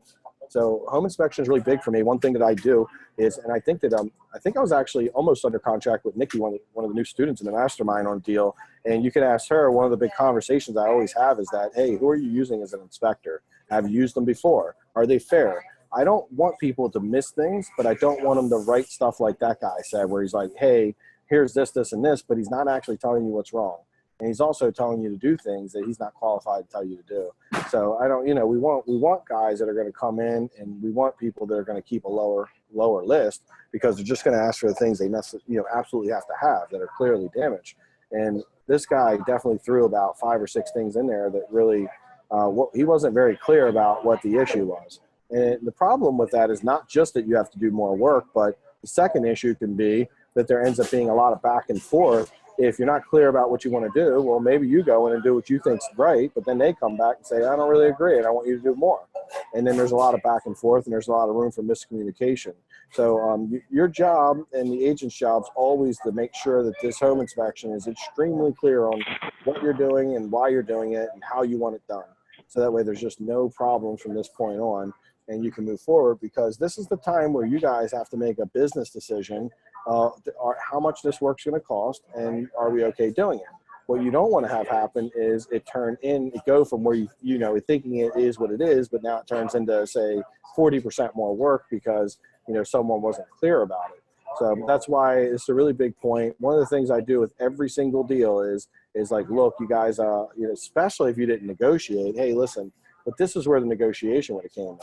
So home inspection is really big for me. One thing that I do is, and I think that I was actually almost under contract with Nikki, one of the new students in the mastermind, on a deal. And you can ask her. One of the big conversations I always have is that, hey, who are you using as an inspector? Have you used them before? Are they fair? I don't want people to miss things, but I don't want them to write stuff like that guy said, where he's like, hey, here's this, this, and this, but he's not actually telling you what's wrong. And he's also telling you to do things that he's not qualified to tell you to do. So I don't, we want guys that are going to come in, and we want people that are going to keep a lower list, because they're just going to ask for the things they absolutely have to have that are clearly damaged. And this guy definitely threw about 5 or 6 things in there that really, he wasn't very clear about what the issue was. And the problem with that is not just that you have to do more work, but the second issue can be that there ends up being a lot of back and forth. If you're not clear about what you want to do, well, maybe you go in and do what you think's right, but then they come back and say, I don't really agree, and I want you to do more. And then there's a lot of back and forth, and there's a lot of room for miscommunication. So your job and the agent's job is always to make sure that this home inspection is extremely clear on what you're doing and why you're doing it and how you want it done. So that way there's just no problems from this point on, and you can move forward, because this is the time where you guys have to make a business decision. How much this work's going to cost, and are we okay doing it? What you don't want to have happen is it go from where thinking it is what it is, but now it turns into, say, 40% more work because, someone wasn't clear about it. So that's why it's a really big point. One of the things I do with every single deal is like, look, you guys, especially if you didn't negotiate, hey, listen, but this is where the negotiation would have came in.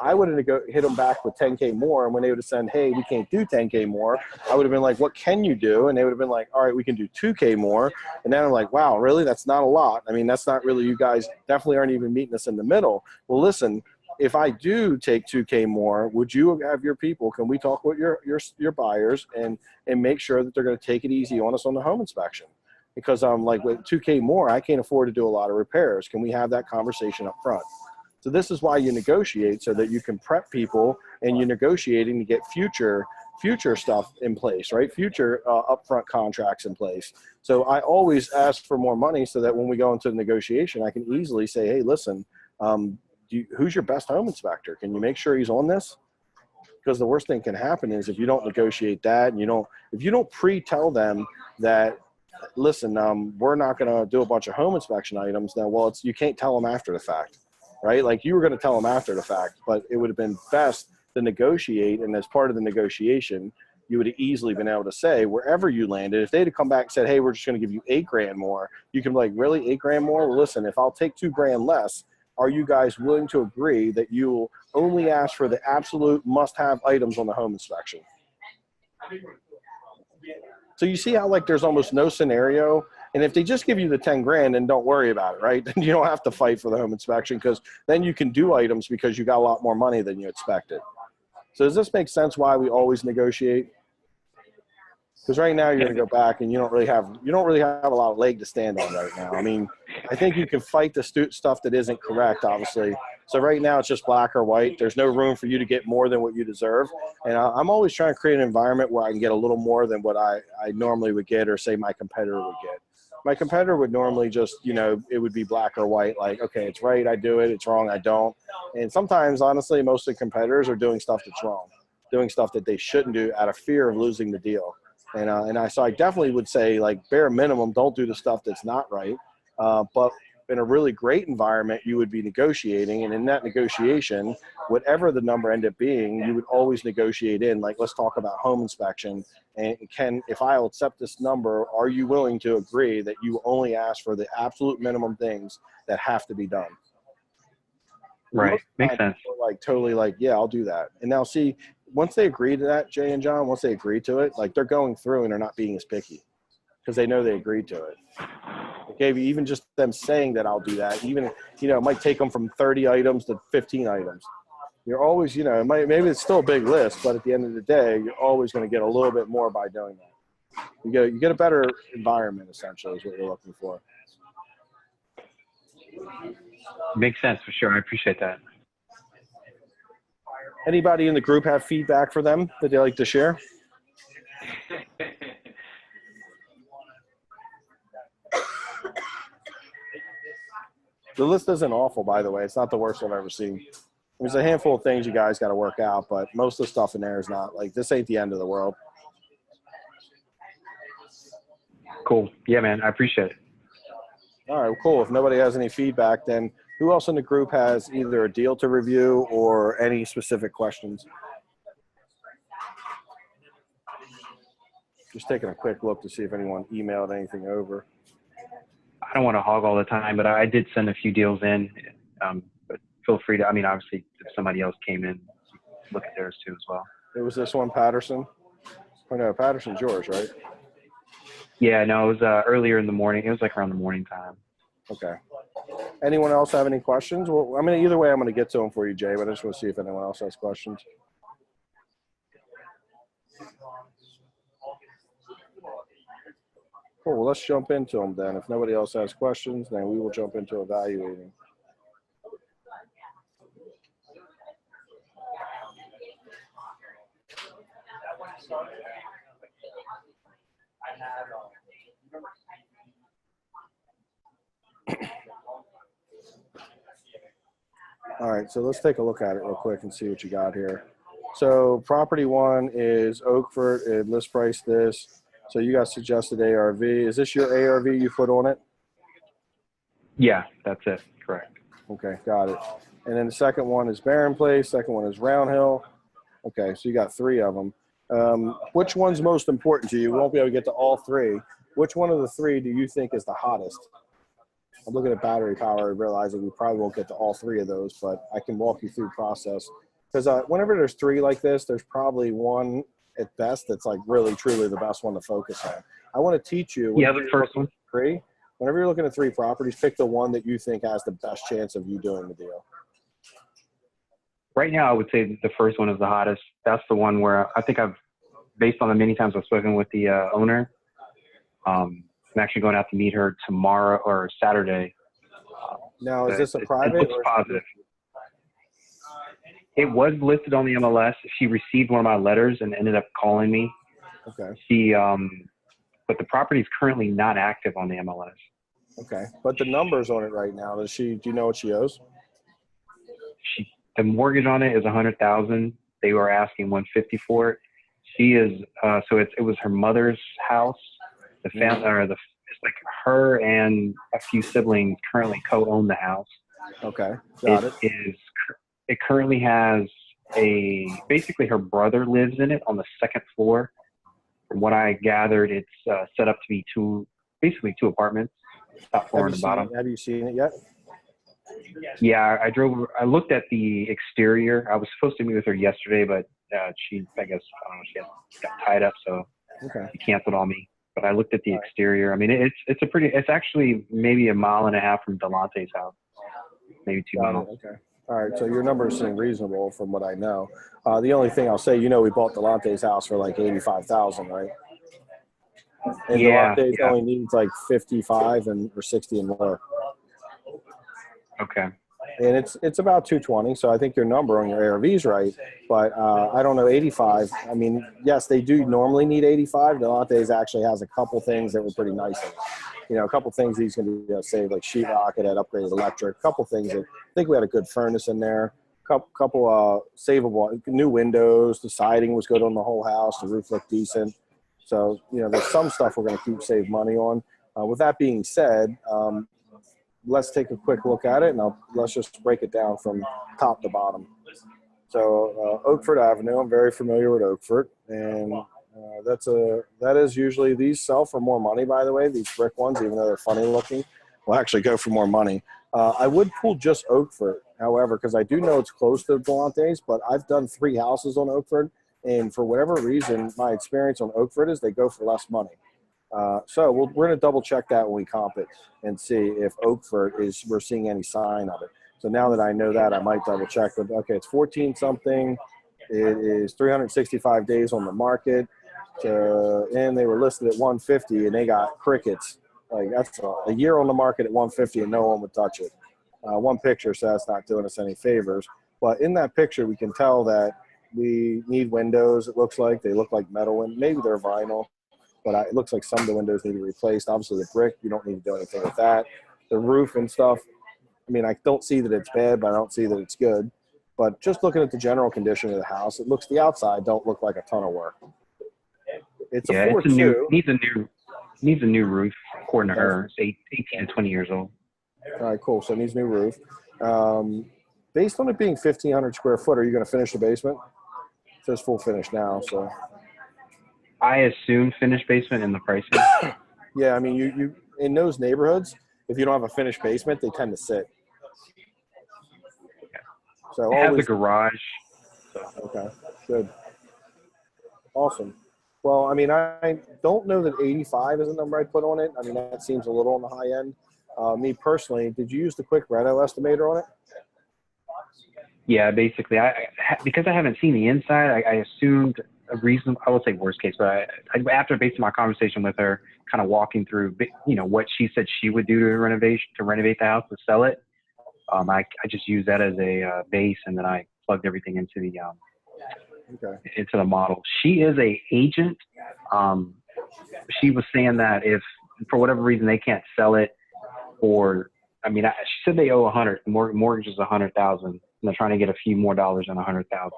I would have hit them back with 10K more. And when they would have said, hey, we can't do 10K more, I would have been like, what can you do? And they would have been like, all right, we can do 2K more. And then I'm like, wow, really? That's not a lot. I mean, that's not really, you guys definitely aren't even meeting us in the middle. Well, listen, if I do take 2K more, would you have your people, can we talk with your buyers and make sure that they're going to take it easy on us on the home inspection? Because I'm like, with 2K more, I can't afford to do a lot of repairs. Can we have that conversation up front? So this is why you negotiate, so that you can prep people and you're negotiating to get future stuff in place, right? Future upfront contracts in place. So I always ask for more money so that when we go into the negotiation, I can easily say, hey, listen, who's your best home inspector? Can you make sure he's on this? Because the worst thing can happen is if you don't negotiate that, and if you don't pre-tell them that, listen, we're not going to do a bunch of home inspection items, then, well, you can't tell them after the fact, right? Like, you were going to tell them after the fact, but it would have been best to negotiate. And as part of the negotiation, you would have easily been able to say, wherever you landed, if they'd have come back and said, hey, we're just going to give you $8,000 more, you can be like, really, $8,000 more? Well, listen, if I'll take $2,000 less, are you guys willing to agree that you will only ask for the absolute must-have items on the home inspection? So you see how, like, there's almost no scenario. And if they just give you the $10,000, then don't worry about it, right? Then you don't have to fight for the home inspection, because then you can do items because you got a lot more money than you expected. So does this make sense why we always negotiate? Because right now you're going to go back and you don't really have a lot of leg to stand on right now. I mean, I think you can fight the stuff that isn't correct, obviously. So right now it's just black or white. There's no room for you to get more than what you deserve. And I'm always trying to create an environment where I can get a little more than what I normally would get, or say my competitor would get. My competitor would normally just, it would be black or white. Like, okay, it's right, I do it. It's wrong, I don't. And sometimes, honestly, most of the competitors are doing stuff that's wrong, doing stuff that they shouldn't do out of fear of losing the deal. So I definitely would say, like, bare minimum, don't do the stuff that's not right. But in a really great environment, you would be negotiating. And in that negotiation, whatever the number ended up being, you would always negotiate in, like, let's talk about home inspection. And if I'll accept this number, are you willing to agree that you only ask for the absolute minimum things that have to be done? Right. Makes sense. Like, totally, like, yeah, I'll do that. And now, see, once they agree to that, Jay and John, once they agree to it, like, they're going through and they're not being as picky because they know they agreed to it. Okay, even just them saying that I'll do that, even, it might take them from 30 items to 15 items. You're always, maybe it's still a big list, but at the end of the day, you're always going to get a little bit more by doing that. You get a better environment, essentially, is what you're looking for. Makes sense, for sure. I appreciate that. Anybody in the group have feedback for them that they like to share? The list isn't awful, by the way. It's not the worst I've ever seen. There's a handful of things you guys got to work out, but most of the stuff in there is not, like, this ain't the end of the world. Cool. Yeah, man, I appreciate it. All right, well, cool. If nobody has any feedback, then who else in the group has either a deal to review or any specific questions? Just taking a quick look to see if anyone emailed anything over. I don't want to hog all the time, but I did send a few deals in. But feel free to, obviously, if somebody else came in, look at theirs too as well. It was this one, Patterson? Oh, no, Patterson's yours, right? Yeah, no, it was earlier in the morning. It was like around the morning time. Okay. Anyone else have any questions? Well, either way, I'm going to get to them for you, Jay, but I just want to see if anyone else has questions. Cool. Well, let's jump into them then. If nobody else has questions, then we will jump into evaluating. All right, so let's take a look at it real quick and see what you got here. So property one is Oakford, list price this. So you got suggested ARV. Is this your ARV you put on it? Yeah, that's it. Correct. Okay, got it. And then the second one is Barron Place. Second one is Round Hill. Okay, so you got 3 of them. Which one's most important to you? We won't be able to get to all 3. Which one of the 3 do you think is the hottest? I'm looking at battery power and realizing we probably won't get to all 3 of those, but I can walk you through the process. Because whenever there's 3 like this, there's probably one at best that's like really, truly the best one to focus on. I want to teach you. Yeah, the first one. 3. Whenever you're looking at 3 properties, pick the one that you think has the best chance of you doing the deal. Right now, I would say the first one is the hottest. That's the one where I think based on the many times I've spoken with the owner, I'm actually going out to meet her tomorrow or Saturday. Now, is this a private? It looks positive. It was listed on the MLS. She received one of my letters and ended up calling me. Okay. But the property is currently not active on the MLS. Okay, but the numbers on it right now. Do you know what she owes? The mortgage on it is $100,000. They were asking $150 for it. She is it was her mother's house. The family it's like her and a few siblings currently co-own the house. Okay, got it. It currently has basically her brother lives in it on the 2nd floor. From what I gathered, it's set up to be basically two apartments, top floor and the bottom. Have you seen it yet? Yeah, I looked at the exterior. I was supposed to meet with her yesterday, but she got tied up, so she canceled on me. But I looked at the exterior. I mean, it's actually maybe a mile and a half from Delante's house, maybe 2 miles. Okay. All right, so your numbers seem reasonable from what I know. The only thing I'll say, we bought Delante's house for like $85,000, right? And Delante's only needs like 55 or 60 and more. Okay. And it's about 220, so I think your number on your ARV is right. But I don't know, 85. I mean, yes, they do normally need 85. Delante's actually has a couple things that were pretty nice in it. A couple things he's going to be save, like sheetrock, it had upgraded electric. A couple things that I think we had a good furnace in there. Couple savable new windows. The siding was good on the whole house. The roof looked decent. So there's some stuff we're going to save money on. With that being said, let's take a quick look at it, and let's just break it down from top to bottom. So Oakford Avenue, I'm very familiar with Oakford, and that is usually, these sell for more money, by the way. These brick ones, even though they're funny looking, will actually go for more money. I would pull just Oakford, however, because I do know it's close to Delante's, but I've done 3 houses on Oakford, and for whatever reason, my experience on Oakford is they go for less money. So we're going to double check that when we comp it and see if Oakford we're seeing any sign of it. So now that I know that, I might double check. But okay, it's 14 something. It is 365 days on the market, and they were listed at 150, and they got crickets. Like that's a year on the market at 150, and no one would touch it. One picture says it's not doing us any favors, but in that picture we can tell that we need windows. It looks like they look like metal, and maybe they're vinyl. But it looks like some of the windows need to be replaced. Obviously, the brick, you don't need to do anything with that. The roof and stuff, I mean, I don't see that it's bad, but I don't see that it's good. But just looking at the general condition of the house, the outside don't look like a ton of work. It's a 4.2. Needs a new roof, according to her. It's 18 to 20 years old. All right, cool. So it needs a new roof. Based on it being 1,500 square foot, are you going to finish the basement? It says full finish now, so. I assume finished basement in the pricing. Yeah, I mean, you in those neighborhoods, if you don't have a finished basement, they tend to sit. So it has a garage. Okay, good. Awesome. Well, I mean, I don't know that 85 is the number I put on it. I mean, that seems a little on the high end. Me personally, did you use the quick Redo estimator on it? Yeah, basically, because I haven't seen the inside, I assumed a reason. I would say worst case, but after based on my conversation with her, kind of walking through, what she said she would do to renovate the house to sell it. I just used that as a base, and then I plugged everything into the model. She is a agent. She was saying that if for whatever reason they can't sell it, she said they owe 100. The mortgage is 100,000, and they're trying to get a few more dollars than 100,000.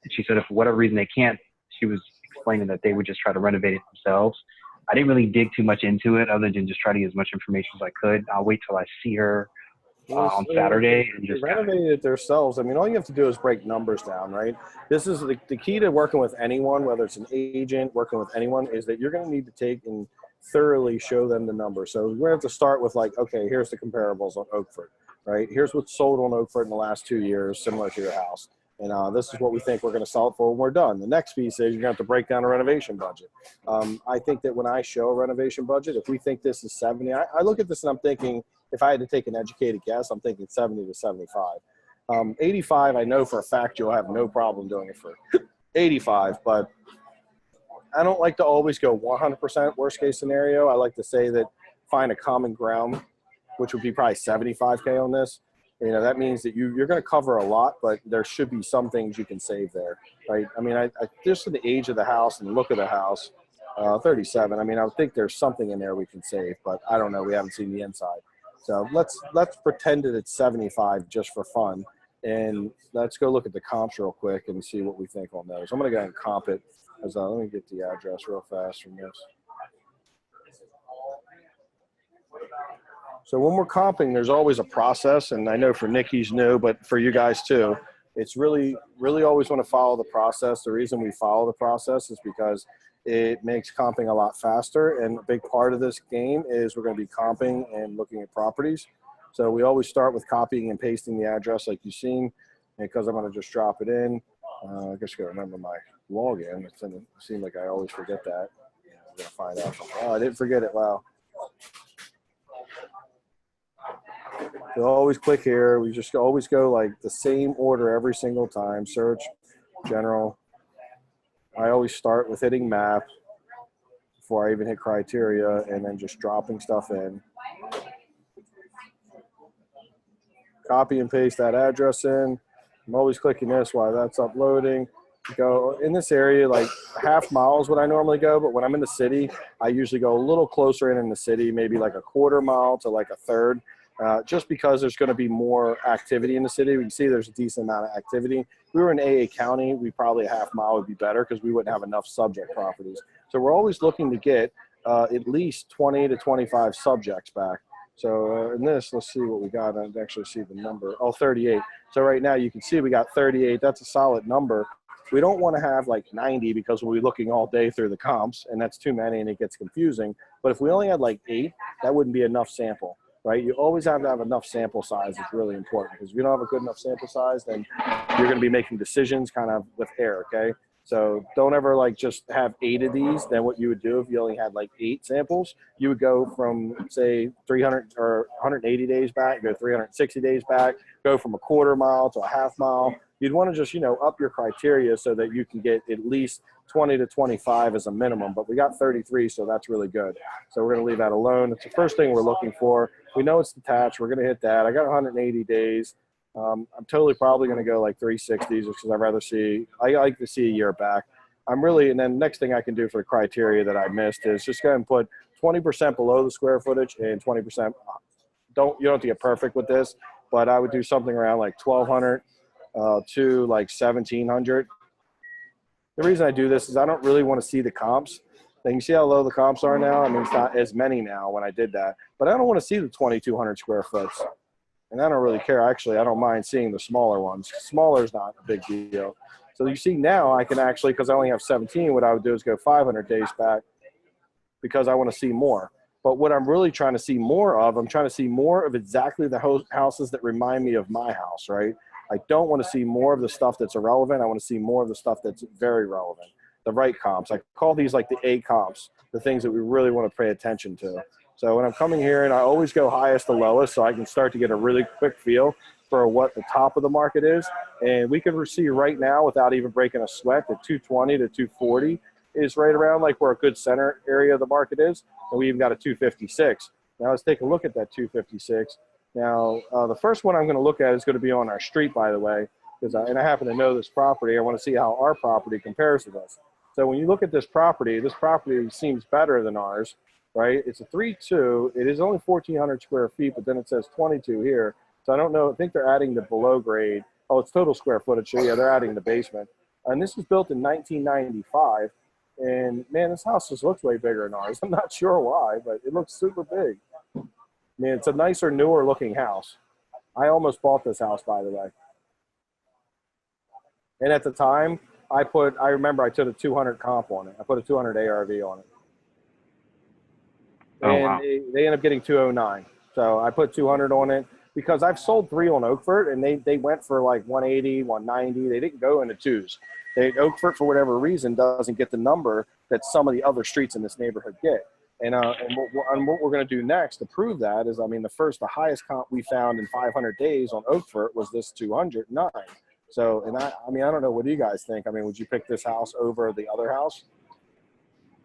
And she said if for whatever reason they can't, she was explaining that they would just try to renovate it themselves. I didn't really dig too much into it other than just try to get as much information as I could. I'll wait till I see her on Saturday and just renovated it themselves. I mean, all you have to do is break numbers down, right? This is the key to working with anyone, whether it's an agent, working with anyone, is that you're going to need to take and thoroughly show them the numbers. So we're going to have to start with like, okay, here's the comparables on Oakford, right? Here's what's sold on Oakford in the last 2 years, similar to your house. And this is what we think we're going to sell it for when we're done. The next piece is you're going to have to break down a renovation budget. I think that when I show a renovation budget, if we think this is 70, I look at this and I'm thinking, if I had to take an educated guess, I'm thinking 70 to 75. 85, I know for a fact you'll have no problem doing it for 85, but I don't like to always go 100% worst case scenario. I like to say that find a common ground, which would be probably 75K on this. You know, that means that you're going to cover a lot, but there should be some things you can save there, right? I mean, I just for the age of the house and look of the house, 37. I mean, I would think there's something in there we can save, but I don't know. We haven't seen the inside. So let's pretend that it's 75 just for fun. And let's go look at the comps real quick and see what we think on those. I'm going to go ahead and comp it. Let me get the address real fast from this. So when we're comping, there's always a process, and I know for Nick he's new, but for you guys too, it's really always want to follow the process. The reason we follow the process is because it makes comping a lot faster, and a big part of this game is we're going to be comping and looking at properties. So we always start with copying and pasting the address like you've seen, because I'm going to just drop it in. I guess you got to remember my login. It seems like I always forget that. I'm going to find out. Oh, I didn't forget it. Wow. So always click here. We just always go like the same order every single time. Search, general. I always start with hitting map before I even hit criteria, and then just dropping stuff in. Copy and paste that address in. I'm always clicking this while that's uploading. Go in this area, like half mile is what I normally go, but when I'm in the city, I usually go a little closer in the city, maybe like a quarter mile to like a third. Just because there's going to be more activity in the city. We can see there's a decent amount of activity. If we were in AA County, we probably a half mile would be better because we wouldn't have enough subject properties. So we're always looking to get at least 20 to 25 subjects back. So in this, let's see what we got. I actually see the number. Oh, 38. So right now you can see we got 38. That's a solid number. We don't want to have like 90 because we'll be looking all day through the comps, and that's too many and it gets confusing. But if we only had like 8, that wouldn't be enough sample. Right? You always have to have enough sample size. It's really important, because if you don't have a good enough sample size, then you're going to be making decisions kind of with air, okay? So don't ever like just have 8 of these. Then what you would do if you only had like 8 samples, you would go from say 300 or 180 days back, go 360 days back, go from a quarter mile to a half mile. You'd want to just, you know, up your criteria so that you can get at least 20 to 25 as a minimum, but we got 33, so that's really good. So we're going to leave that alone. It's the first thing we're looking for. We know it's detached. We're going to hit that. I got 180 days. I'm totally probably going to go like 360s because I'd rather see, I like to see a year back. I'm really, and then next thing I can do for the criteria that I missed is just go ahead and put 20% below the square footage and 20%. You don't have to get perfect with this, but I would do something around like 1,200 to like 1,700. The reason I do this is I don't really want to see the comps. Now, you can see how low the comps are now. I mean, it's not as many now when I did that, but I don't want to see the 2,200 square foot. And I don't really care. Actually, I don't mind seeing the smaller ones. Smaller is not a big deal. So you see now I can actually, because I only have 17, what I would do is go 500 days back because I want to see more. But what I'm really trying to see more of, I'm trying to see more of exactly the houses that remind me of my house, right? I don't want to see more of the stuff that's irrelevant. I want to see more of the stuff that's very relevant, the right comps. I call these like the A comps, the things that we really want to pay attention to. So when I'm coming here, and I always go highest to lowest so I can start to get a really quick feel for what the top of the market is. And we can see right now, without even breaking a sweat, that 220 to 240 is right around like where a good center area of the market is. And we even got a 256. Now let's take a look at that 256. Now, the first one I'm going to look at is going to be on our street, by the way, because and I happen to know this property. I want to see how our property compares to this. So when you look at this property seems better than ours, right? It's a 3.2. It is only 1,400 square feet, but then it says 22 here. So I don't know. I think they're adding the below grade. Oh, it's total square footage. So yeah, they're adding the basement. And this was built in 1995. And man, this house just looks way bigger than ours. I'm not sure why, but it looks super big. I mean, it's a nicer, newer looking house. I almost bought this house, by the way. And at the time, I remember I took a 200 comp on it. I put a 200 ARV on it. Oh, And wow. they ended up getting 209. So I put 200 on it because I've sold 3 on Oakford, and they went for like 180, 190. They didn't go into 2s. Oakford, for whatever reason, doesn't get the number that some of the other streets in this neighborhood get. And what we're going to do next to prove that is, I mean, the highest comp we found in 500 days on Oakford was this 209. So, and I mean, I don't know. What do you guys think? I mean, would you pick this house over the other house?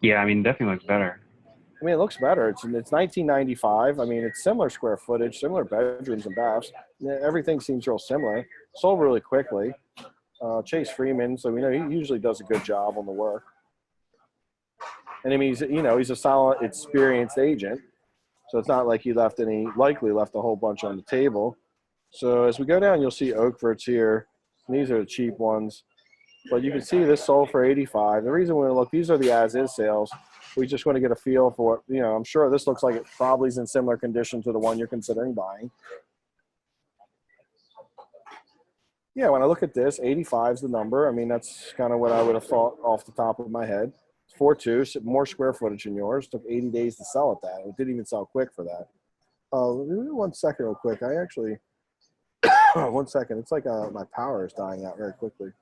Yeah, I mean, definitely looks better. I mean, it looks better. It's 1995. I mean, it's similar square footage, similar bedrooms and baths. Everything seems real similar. Sold really quickly. Chase Freeman, so we know he usually does a good job on the work. And I mean, he's a solid, experienced agent. So it's not like he likely left a whole bunch on the table. So as we go down, you'll see Oakfords here. And these are the cheap ones. But you can see this sold for 85. The reason we look, these are the as-is sales. We just want to get a feel for what, I'm sure this looks like it probably is in similar condition to the one you're considering buying. Yeah, when I look at this, 85 is the number. I mean, that's kind of what I would have thought off the top of my head. 4.2, more square footage than yours. Took 80 days to sell at that. It didn't even sell quick for that. 1 second real quick. I actually, 1 second. It's like my power is dying out very quickly.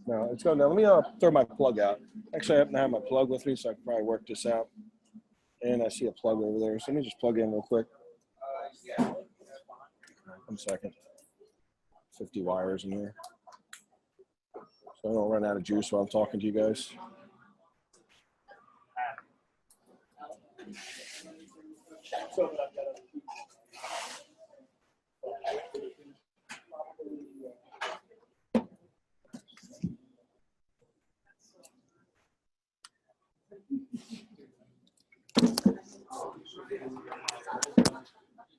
No, it's going down. Let me throw my plug out. Actually, I happen to have my plug with me, so I can probably work this out. And I see a plug over there, so let me just plug in real quick. 1 second. 50 wires in here. So I don't run out of juice while I'm talking to you guys.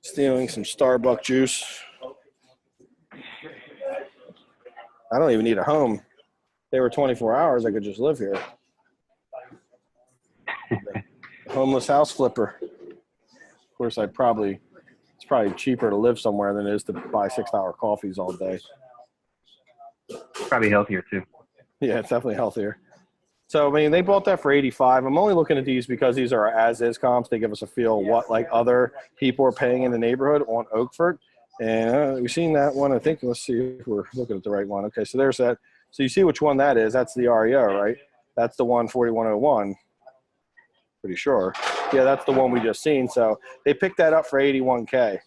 Stealing some Starbucks juice. I don't even need a home. If they were 24 hours, I could just live here. Homeless house flipper. Of course, it's probably cheaper to live somewhere than it is to buy 6-hour coffees all day. Probably healthier too. Yeah, it's definitely healthier. So, I mean, they bought that for 85. I'm only looking at these because these are as-is comps. They give us a feel what, like, other people are paying in the neighborhood on Oakford. And we've seen that one. I think, let's see if we're looking at the right one. Okay, so there's that. So you see which one that is. That's the REO, right? That's the one 4101. Pretty sure. Yeah, that's the one we just seen. So they picked that up for 81K.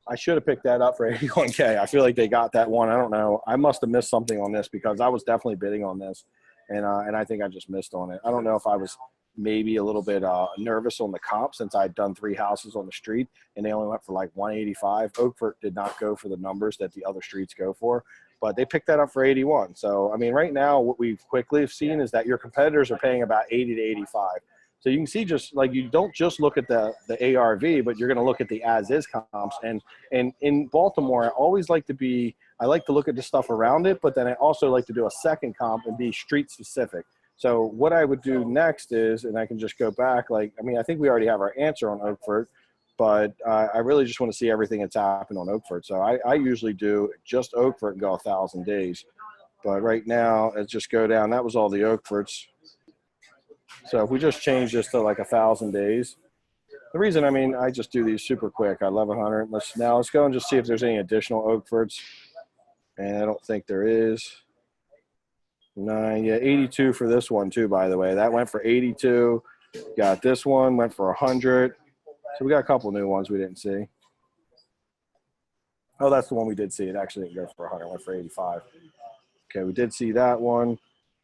I should have picked that up for 81K. I feel like they got that one. I don't know. I must have missed something on this because I was definitely bidding on this. And I think I just missed on it. I don't know if I was maybe a little bit nervous on the comp since I'd done 3 houses on the street and they only went for like 185. Oakford did not go for the numbers that the other streets go for, but they picked that up for 81. So, I mean, right now what we've quickly seen is that your competitors are paying about 80 to 85. So you can see just like you don't just look at the ARV, but you're going to look at the as-is comps. And in Baltimore, I like to look at the stuff around it, but then I also like to do a second comp and be street specific. So what I would do next is, and I can just go back, I think we already have our answer on Oakford, but I really just want to see everything that's happened on Oakford. So I usually do just Oakford and go 1,000 days. But right now, let's just go down. That was all the Oakfords. So if we just change this to like 1,000 days, the reason, I just do these super quick. I love 100. Let's go and just see if there's any additional Oakfords. And I don't think there is. 9, yeah, 82 for this one too, by the way. That went for 82. Got this one, went for 100. So we got a couple new ones we didn't see. Oh, that's the one we did see. It actually didn't go for 100, it went for 85. Okay, we did see that one.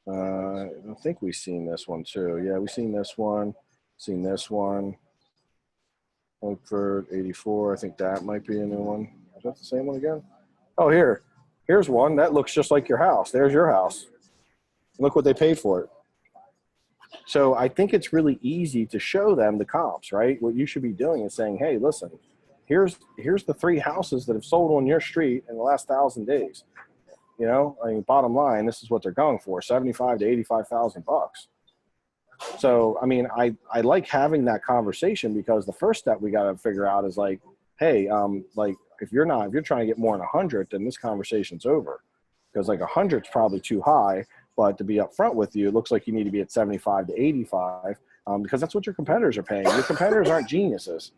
I think we've seen this one too. Yeah, we've seen this one. Seen this one. Oakford 84. I think that might be a new one. Is that the same one again? Oh, here's one that looks just like your house. There's your house. Look what they paid for it. So I think it's really easy to show them the comps, right? What you should be doing is saying, hey, listen, here's the 3 houses that have sold on your street in the last 1,000 days. You know, I mean, bottom line, this is what they're going for, 75 to 85,000 bucks. So, I mean, I like having that conversation, because the first step we got to figure out is like, hey, like if you're trying to get more than 100, then this conversation's over, because like 100 is probably too high. But to be upfront with you, it looks like you need to be at 75 to 85, because that's what your competitors are paying. Your competitors aren't geniuses.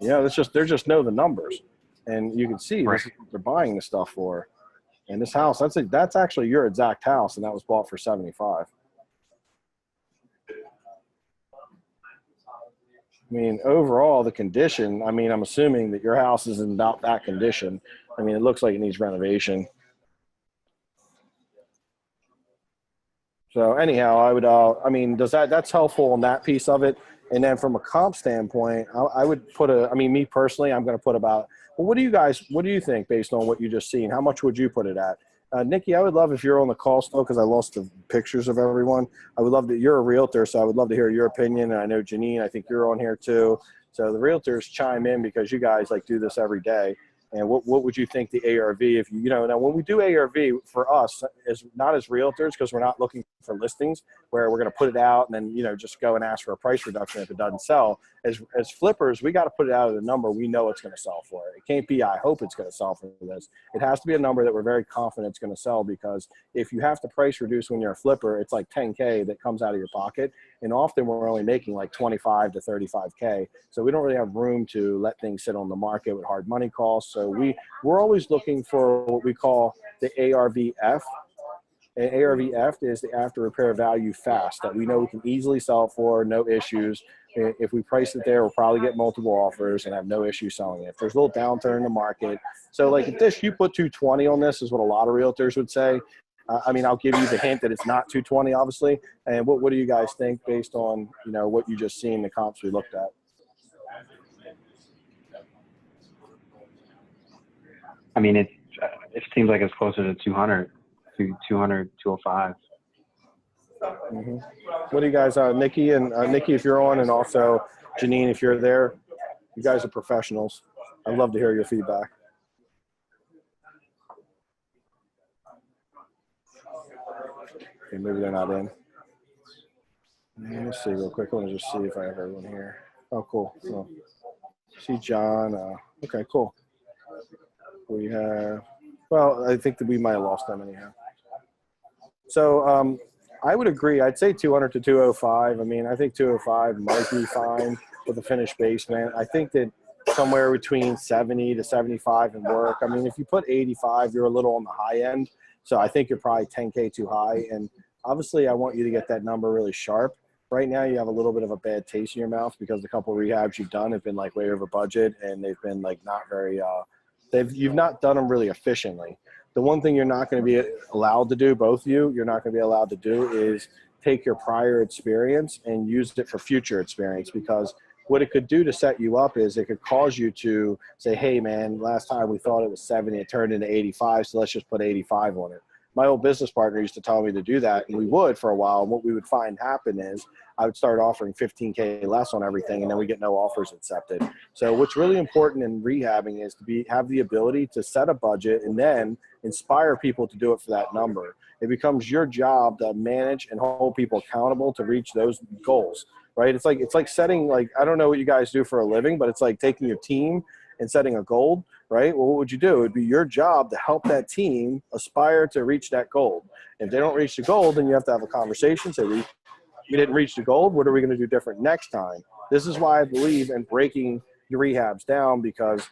You know, they're just know the numbers, and you can see this is what they're buying this stuff for. And this house, that's actually your exact house, and that was bought for 75. I mean, overall, the condition, I mean, I'm assuming that your house is in about that condition. I mean, it looks like it needs renovation. So anyhow, I would, I mean, that's helpful on that piece of it. And then from a comp standpoint, I would put I mean, me personally, I'm going to put about, well, what do you think based on what you just seen? How much would you put it at? Nikki, I would love if you're on the call still, because I lost the pictures of everyone. I would love that you're a realtor, so I would love to hear your opinion. And I know Janine, I think you're on here too. So the realtors chime in, because you guys like do this every day. And what would you think the ARV, if you know, now when we do ARV for us is not as realtors, because we're not looking for listings where we're going to put it out and then, you know, just go and ask for a price reduction if it doesn't sell. As flippers, we got to put it out at a number we know it's going to sell for. It can't be, I hope it's going to sell for this. It has to be a number that we're very confident it's going to sell, because if you have to price reduce when you're a flipper, it's like 10K that comes out of your pocket. And often we're only making like 25 to 35K. So we don't really have room to let things sit on the market with hard money costs. So we're always looking for what we call the ARVF. And ARVF is the after repair value fast, that we know we can easily sell it for, no issues. If we price it there, we'll probably get multiple offers and have no issue selling it. If there's a little downturn in the market. So like if this, you put 220 on this is what a lot of realtors would say. I mean, I'll give you the hint that it's not 220, obviously. And what do you guys think based on, you know, what you just seen, the comps we looked at? I mean, it seems like it's closer to 200, 205. Mm-hmm. What do you guys, Nikki, if you're on, and also Janine, if you're there, you guys are professionals. I'd love to hear your feedback. Okay, maybe they're not in. Let me see real quick. I want to just see if I have everyone here. Oh, cool. Oh, see John. Okay, cool. We have, well, I think that we might have lost them anyhow. So I would agree. I'd say 200 to 205. I mean, I think 205 might be fine with a finished basement. I think that somewhere between 70 to 75 and work. I mean, if you put 85, you're a little on the high end. So I think you're probably 10K too high. And obviously, I want you to get that number really sharp. Right now, you have a little bit of a bad taste in your mouth, because the couple of rehabs you've done have been like way over budget, and they've been like not very you've not done them really efficiently. The one thing you're not going to be allowed to do, both of you're not going to be allowed to do, is take your prior experience and use it for future experience, because what it could do to set you up is it could cause you to say, hey man, last time we thought it was 70, it turned into 85, so let's just put 85 on it. My old business partner used to tell me to do that, and we would for a while. And what we would find happen is I would start offering 15K less on everything, and then we get no offers accepted. So what's really important in rehabbing is to have the ability to set a budget and then inspire people to do it for that number. It becomes your job to manage and hold people accountable to reach those goals, right? It's like setting, like, I don't know what you guys do for a living, but it's like taking your team and setting a goal, right? Well, what would you do? It would be your job to help that team aspire to reach that goal. If they don't reach the goal, then you have to have a conversation. Say, we didn't reach the goal. What are we going to do different next time? This is why I believe in breaking your rehabs down, because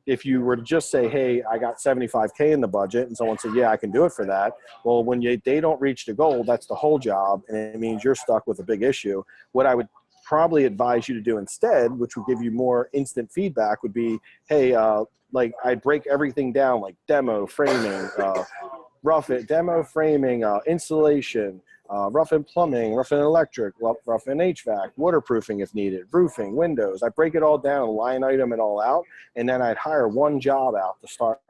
if you were to just say, hey, I got 75K in the budget, and someone said, yeah, I can do it for that. Well, when they don't reach the goal, that's the whole job, and it means you're stuck with a big issue. What I would probably advise you to do instead, which would give you more instant feedback, would be, hey, like I'd break everything down, like demo, framing, demo, framing, installation, rough-in plumbing, rough-in electric, rough-in HVAC, waterproofing if needed, roofing, windows. I break it all down, line item it all out, and then I'd hire one job out to start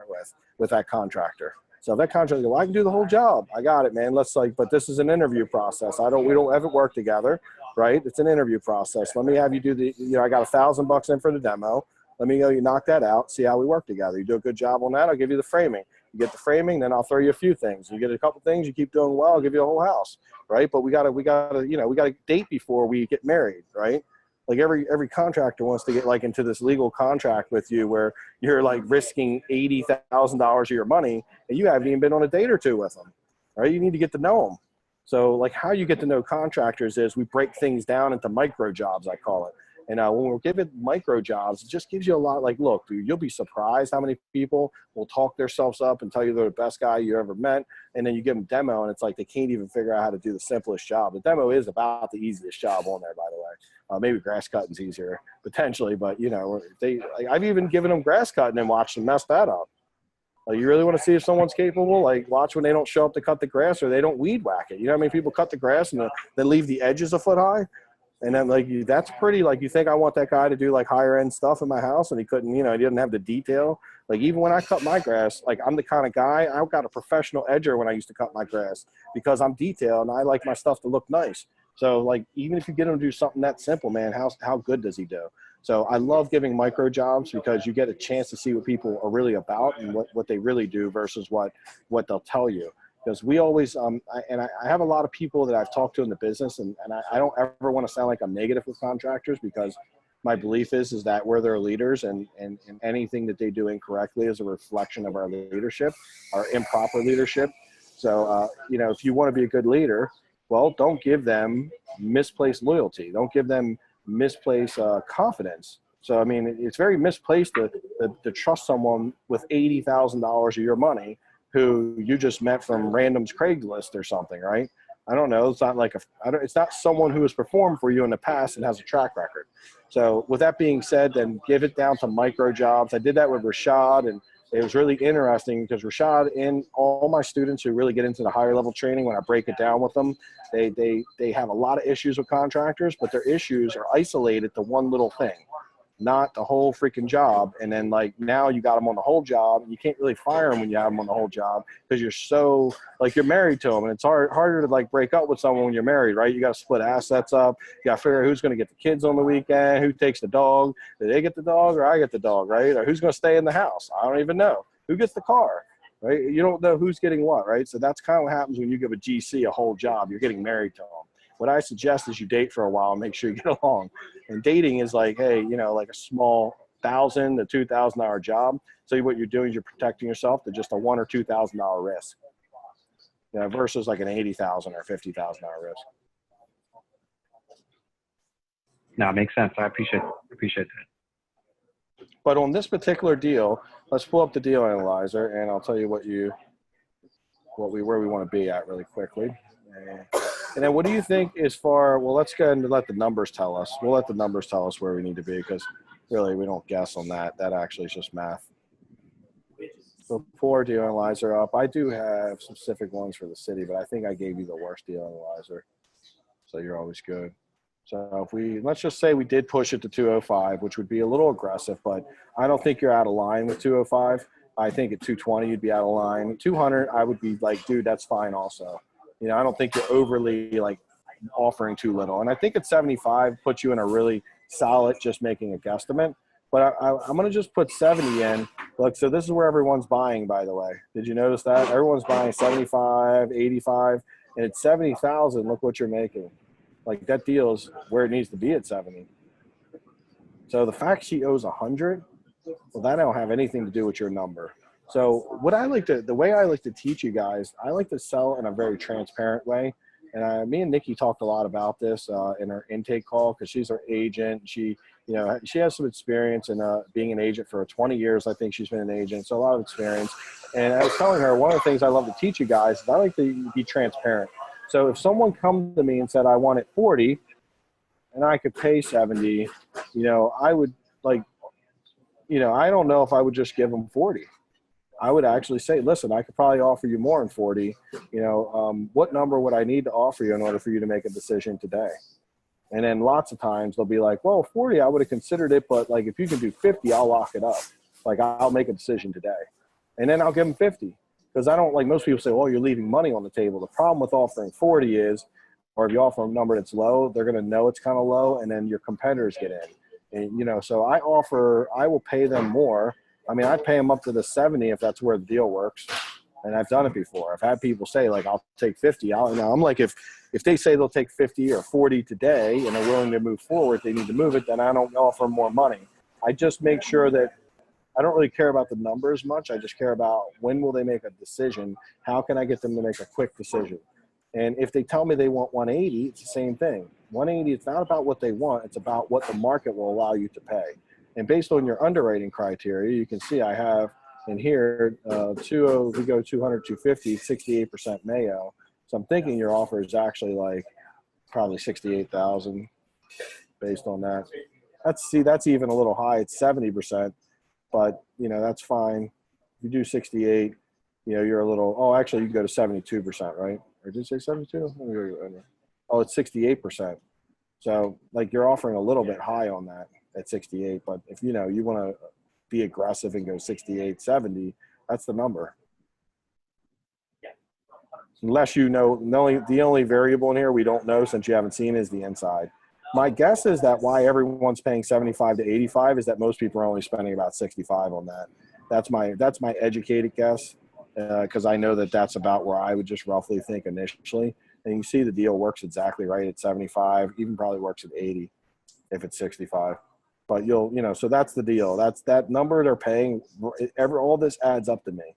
with that contractor. So if that contractor goes, well, I can do the whole job. I got it, man. But this is an interview process. We don't ever work together, right? It's an interview process. Let me have you do I got $1,000 in for the demo. Let me go, you knock that out, see how we work together. You do a good job on that, I'll give you the framing. You get the framing, then I'll throw you a few things. You get a couple things, you keep doing well, I'll give you a whole house, right? But we gotta date before we get married, right? Like every contractor wants to get like into this legal contract with you where you're like risking $80,000 of your money and you haven't even been on a date or two with them, right? You need to get to know them. So like how you get to know contractors is we break things down into micro jobs, I call it. And when we're given micro jobs, it just gives you a lot. Like, look, dude, you'll be surprised how many people will talk themselves up and tell you they're the best guy you ever met. And then you give them demo, and it's like they can't even figure out how to do the simplest job. The demo is about the easiest job on there, by the way. Maybe grass cutting's easier potentially, but I've even given them grass cutting and watched them mess that up. Like, you really want to see if someone's capable? Like, watch when they don't show up to cut the grass or they don't weed whack it. You know how many people cut the grass and then leave the edges a foot high? And then, like, that's pretty, like, you think I want that guy to do, like, higher-end stuff in my house, and he couldn't, he didn't have the detail. Like, even when I cut my grass, like, I'm the kind of guy, I've got a professional edger when I used to cut my grass because I'm detailed, and I like my stuff to look nice. So, like, even if you get him to do something that simple, man, how good does he do? So I love giving micro jobs because you get a chance to see what people are really about and what they really do versus what they'll tell you. Because we always, I have a lot of people that I've talked to in the business, and I don't ever want to sound like I'm negative with contractors because my belief is that we're their leaders, and anything that they do incorrectly is a reflection of our leadership, our improper leadership. So, if you want to be a good leader, well, don't give them misplaced loyalty. Don't give them misplaced confidence. So, I mean, it's very misplaced to trust someone with $80,000 of your money who you just met from random's Craigslist or something, right? I don't know. It's not like it's not someone who has performed for you in the past and has a track record. So with that being said, then give it down to micro jobs. I did that with Rashad, and it was really interesting because Rashad and all my students who really get into the higher level training, when I break it down with them, they have a lot of issues with contractors, but their issues are isolated to one little thing, not the whole freaking job. And then, like, now you got them on the whole job, and you can't really fire them when you have them on the whole job because you're so, like, you're married to them, and it's harder to, like, break up with someone when you're married, right? You got to split assets up. You got to figure out who's going to get the kids on the weekend, who takes the dog. Do they get the dog or I get the dog, right? Or who's going to stay in the house? I don't even know. Who gets the car, right? You don't know who's getting what, right? So that's kind of what happens when you give a GC a whole job. You're getting married to them. What I suggest is you date for a while and make sure you get along. And dating is like, hey, like a small $1,000 to $2,000 job. So what you're doing is you're protecting yourself to just a $1,000 or $2,000 risk, versus like an $80,000 or $50,000 risk. No, it makes sense. I appreciate that. But on this particular deal, let's pull up the deal analyzer, and I'll tell you where we want to be at really quickly. And then what do you think well, let's go ahead and let the numbers tell us. We'll let the numbers tell us where we need to be because really we don't guess on that. That actually is just math. So pour deal analyzer up. I do have specific ones for the city, but I think I gave you the worst deal analyzer. So you're always good. So let's just say we did push it to 205, which would be a little aggressive, but I don't think you're out of line with 205. I think at 220, you'd be out of line. 200, I would be like, dude, that's fine also. I don't think you're overly, like, offering too little. And I think at 75 puts you in a really solid, just making a guesstimate. But I'm going to just put 70 in. Look, so this is where everyone's buying, by the way. Did you notice that? Everyone's buying 75, 85. And at 70,000, look what you're making. Like, that deal's where it needs to be at 70. So the fact she owes 100, well, that don't have anything to do with your number. So the way I like to teach you guys, I like to sell in a very transparent way. And me and Nikki talked a lot about this in our intake call because she's our agent. She has some experience in being an agent for 20 years. I think she's been an agent, so a lot of experience. And I was telling her, one of the things I love to teach you guys is I like to be transparent. So if someone comes to me and said, I want it 40 and I could pay 70, I would I don't know if I would just give them 40. I would actually say, listen, I could probably offer you more than 40. What number would I need to offer you in order for you to make a decision today? And then lots of times they'll be like, well, 40, I would have considered it, but like, if you can do 50, I'll lock it up. Like, I'll make a decision today. And then I'll give them 50 because I don't, like most people say, well, you're leaving money on the table. The problem with offering 40 is, or if you offer a number that's low, they're going to know it's kind of low, and then your competitors get in. And, so I will pay them more. I mean, I'd pay them up to the 70 if that's where the deal works. And I've done it before. I've had people say, like, I'll take 50. Now, I'm like, if they say they'll take 50 or 40 today and are willing to move forward, they need to move it, then I don't offer more money. I just make sure that I don't really care about the numbers much. I just care about when will they make a decision? How can I get them to make a quick decision? And if they tell me they want 180, it's the same thing. 180, it's not about what they want. It's about what the market will allow you to pay. And based on your underwriting criteria, you can see I have in here, we go 200, 250, 68% Mayo. So I'm thinking your offer is actually like probably 68,000 based on that. That's even a little high. It's 70%, but that's fine. If you do 68, you're a little, actually you can go to 72%, right? Or did you say 72? Oh, it's 68%. So like you're offering a little bit high on that at 68, but if you want to be aggressive and go 68, 70, that's the number. Unless the only variable in here we don't know since you haven't seen is the inside. My guess is that why everyone's paying 75 to 85 is that most people are only spending about 65 on that. That's my educated guess, because I know that that's about where I would just roughly think initially. And you see the deal works exactly right at 75, even probably works at 80 if it's 65. But so that's the deal. That's that number they're paying. All this adds up to me.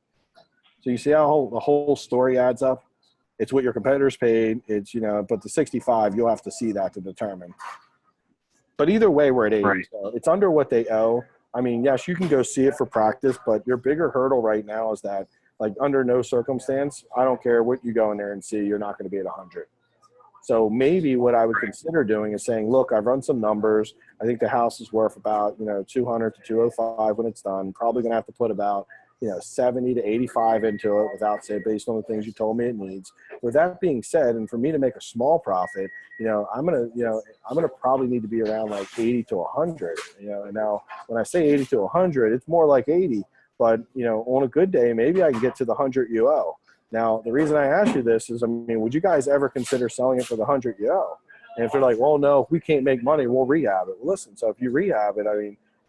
So you see how the whole story adds up? It's what your competitors paid. It's, but the 65, you'll have to see that to determine. But either way, we're at 80. Right. So it's under what they owe. I mean, yes, you can go see it for practice, but your bigger hurdle right now is that, like, under no circumstance, I don't care what you go in there and see, you're not going to be at 100. So maybe what I would consider doing is saying, look, I've run some numbers. I think the house is worth about, 200 to 205 when it's done. Probably going to have to put about, 70 to 85 into it without, say, based on the things you told me it needs. With that being said, and for me to make a small profit, I'm going to probably need to be around like 80 to 100, and now when I say 80 to 100, it's more like 80, but, on a good day, maybe I can get to the 100 you owe. Now, the reason I ask you this is, would you guys ever consider selling it for the 100 you owe? And if they're like, well, no, if we can't make money, we'll rehab it. Well, listen, so if you rehab it,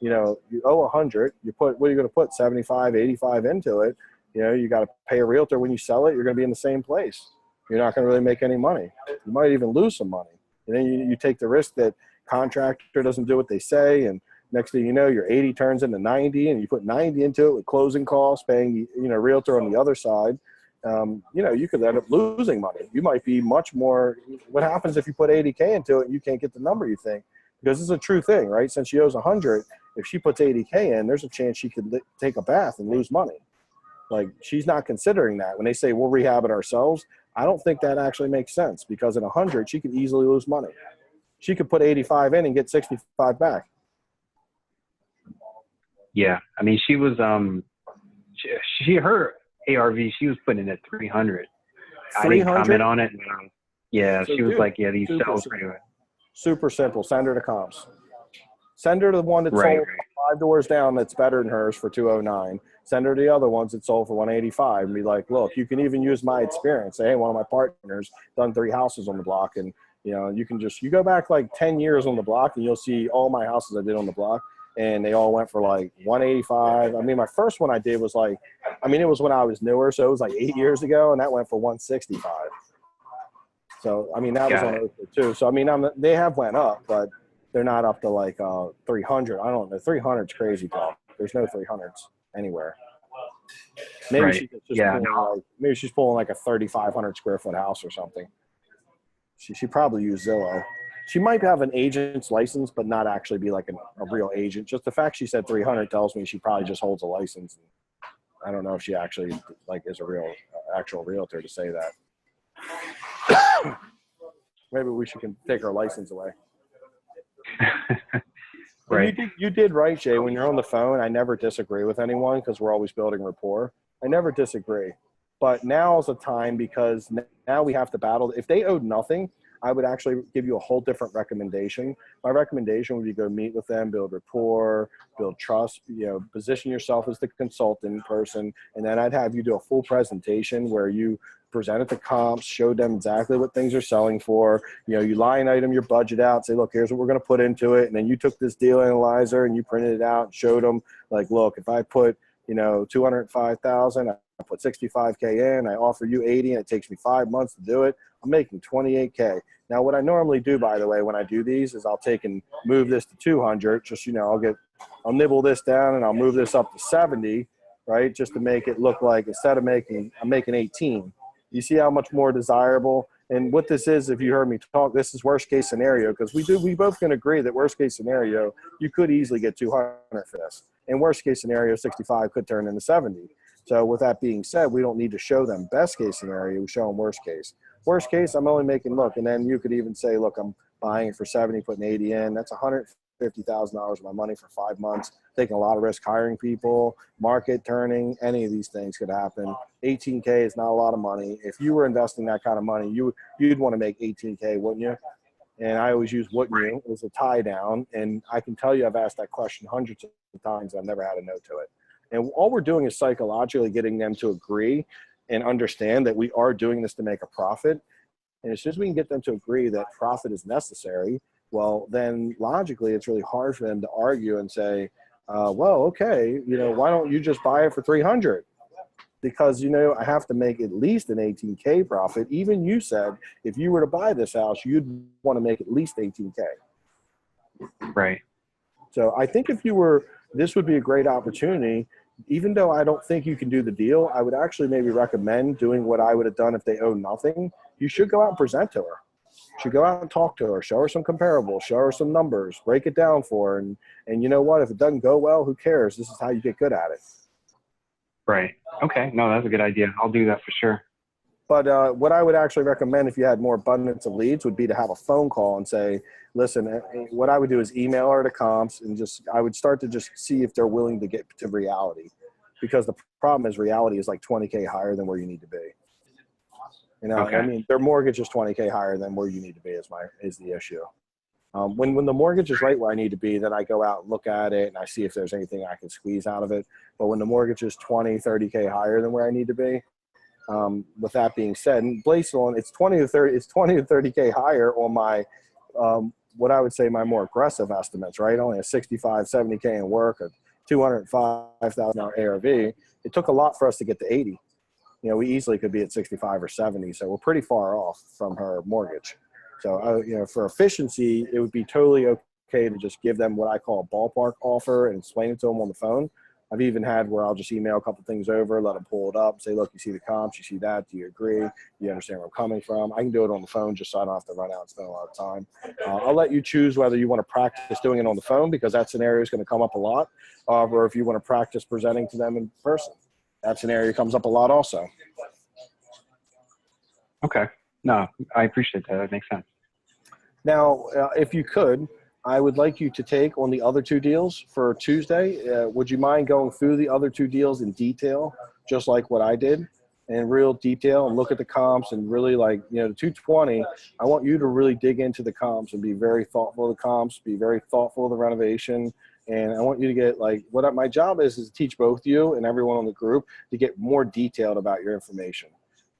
you owe 100, what are you going to put 75, 85 into it? You got to pay a realtor when you sell it. You're going to be in the same place. You're not going to really make any money. You might even lose some money. And then you take the risk that contractor doesn't do what they say. And next thing you know, your 80 turns into 90 and you put 90 into it with closing costs, paying, realtor on the other side. You could end up losing money. You might be much more. What happens if you put 80K into it and you can't get the number you think? Because it's a true thing, right? Since she owes 100, if she puts 80K in, there's a chance she could take a bath and lose money. Like, she's not considering that. When they say we'll rehab it ourselves, I don't think that actually makes sense, because at 100, she could easily lose money. She could put 85 in and get 65 back. Yeah. I mean, she was, her ARV, she was putting in at 300. I didn't comment on it. Yeah. So she was like, yeah, these sales pretty good. Super simple. Send her to comps. Send her to the one that sold 5 doors down that's better than hers for 209. Send her to the other ones that sold for 185 and be like, look, you can even use my experience. Say, hey, one of my partners done 3 houses on the block. And, you go back like 10 years on the block and you'll see all my houses I did on the block. And they all went for like 185. I mean, my first one I did was like, it was when I was newer. So it was like 8 years ago. And that went for 165. So, that was on Oakwood too. So, they have went up, but they're not up to like 300. I don't know. 300 is crazy talk. There's no 300s anywhere. Maybe she's just maybe she's pulling like a 3,500 square foot house or something. She probably used Zillow. She might have an agent's license, but not actually be like a real agent. Just the fact she said 300 tells me she probably just holds a license. I don't know if she actually like is a real actual realtor to say that. Maybe we should take her license away. Right. You did right, Jay. When you're on the phone, I never disagree with anyone because we're always building rapport. I never disagree. But now is the time, because now we have to battle. If they owed nothing, I would actually give you a whole different recommendation. My recommendation would be go meet with them, build rapport, build trust, position yourself as the consultant person. And then I'd have you do a full presentation where you presented the comps, showed them exactly what things are selling for. You line item your budget out, say, look, here's what we're going to put into it. And then you took this deal analyzer and you printed it out and showed them, like, look, if I put, 205,000, I put 65K in, I offer you 80 and it takes me 5 months to do it, I'm making 28K. Now, what I normally do, by the way, when I do these is I'll take and move this to 200, just, I'll nibble this down and I'll move this up to 70, right? Just to make it look like instead of I'm making 18. You see how much more desirable? And what this is, if you heard me talk, this is worst case scenario, because we both can agree that worst case scenario, you could easily get 200 for this. And worst case scenario, 65 could turn into 70. So with that being said, we don't need to show them best case scenario, we show them worst case. Worst case, I'm only making, look, and then you could even say, look, I'm buying it for 70, putting 80 in. That's $150,000 of my money for 5 months, taking a lot of risk hiring people, market turning, any of these things could happen. 18K is not a lot of money. If you were investing that kind of money, you'd want to make 18K, wouldn't you? And I always use wouldn't you as a tie down. And I can tell you I've asked that question hundreds of times. I've never had a no to it. And all we're doing is psychologically getting them to agree and understand that we are doing this to make a profit. And as soon as we can get them to agree that profit is necessary, well, then logically it's really hard for them to argue and say, well, okay, why don't you just buy it for 300? Because, I have to make at least an 18K profit. Even you said if you were to buy this house, you'd want to make at least 18K. Right. So I think this would be a great opportunity. Even though I don't think you can do the deal, I would actually maybe recommend doing what I would have done if they own nothing. You should go out and present to her. You should go out and talk to her, show her some comparables, show her some numbers, break it down for her. And you know what? If it doesn't go well, who cares? This is how you get good at it. Right. Okay. No, that's a good idea. I'll do that for sure. But what I would actually recommend if you had more abundance of leads would be to have a phone call and say, listen, what I would do is email her to comps and I would start to just see if they're willing to get to reality, because the problem is reality is like 20K higher than where you need to be. Okay. I mean, their mortgage is 20K higher than where you need to be is the issue. When the mortgage is right where I need to be, then I go out and look at it and I see if there's anything I can squeeze out of it. But when the mortgage is 20, 30K higher than where I need to be, with that being said, and Blaisdell, it's 20 to 30K higher on my, what I would say my more aggressive estimates, right? Only a 65, 70K in work, a $205,000 ARV. It took a lot for us to get to 80. We easily could be at 65 or 70. So we're pretty far off from her mortgage. So, for efficiency, it would be totally okay to just give them what I call a ballpark offer and explain it to them on the phone. I've even had where I'll just email a couple things over, let them pull it up, say, look, you see the comps, you see that, do you agree? Do you understand where I'm coming from? I can do it on the phone just so I don't have to run out and spend a lot of time. I'll let you choose whether you want to practice doing it on the phone, because that scenario is going to come up a lot, or if you want to practice presenting to them in person. That scenario comes up a lot also. Okay. No, I appreciate that. That makes sense. Now, if you could, I would like you to take on the other two deals for Tuesday. Would you mind going through the other two deals in detail, just like what I did, in real detail, and look at the comps and really the 220, I want you to really dig into the comps and be very thoughtful of the comps, be very thoughtful of the renovation. And I want you to get what my job is to teach both you and everyone on the group to get more detailed about your information.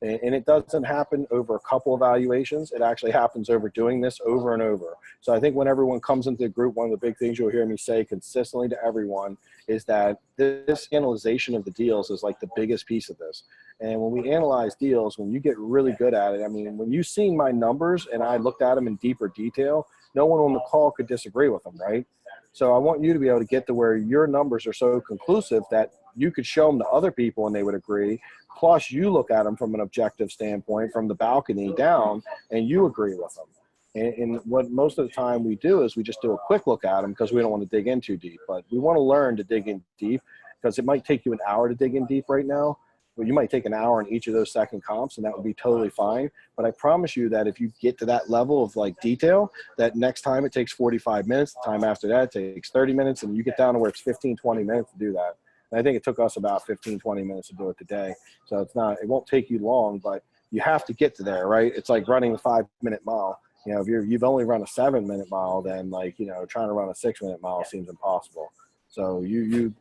And it doesn't happen over a couple evaluations. It actually happens over doing this over and over. So I think when everyone comes into the group, one of the big things you'll hear me say consistently to everyone is that this analyzation of the deals is like the biggest piece of this. And when we analyze deals, when you get really good at it, I mean, when you've seen my numbers and I looked at them in deeper detail, no one on the call could disagree with them, right? So I want you to be able to get to where your numbers are so conclusive that you could show them to other people and they would agree. Plus, you look at them from an objective standpoint, from the balcony down, and you agree with them. And what most of the time we do is we just do a quick look at them because we don't want to dig in too deep. But we want to learn to dig in deep, because it might take you an hour to dig in deep right now. But you might take an hour in each of those second comps, and that would be totally fine. But I promise you that if you get to that level of detail, that next time it takes 45 minutes, the time after that it takes 30 minutes, and you get down to where it's 15, 20 minutes to do that. And I think it took us about 15, 20 minutes to do it today. So it won't take you long, but you have to get to there, right? It's like running a 5-minute mile. You know, if you've only run a 7-minute mile, then like, you know, trying to run a 6-minute mile seems impossible. So you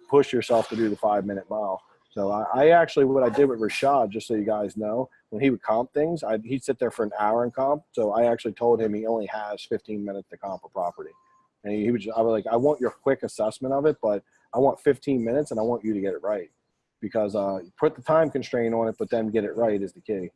push yourself to do the 5-minute mile. So I actually, what I did with Rashad, just so you guys know, when he would comp things, he'd sit there for an hour and comp. So I actually told him he only has 15 minutes to comp a property. And I was like, I want your quick assessment of it, but I want 15 minutes and I want you to get it right. Because put the time constraint on it, but then get it right is the key.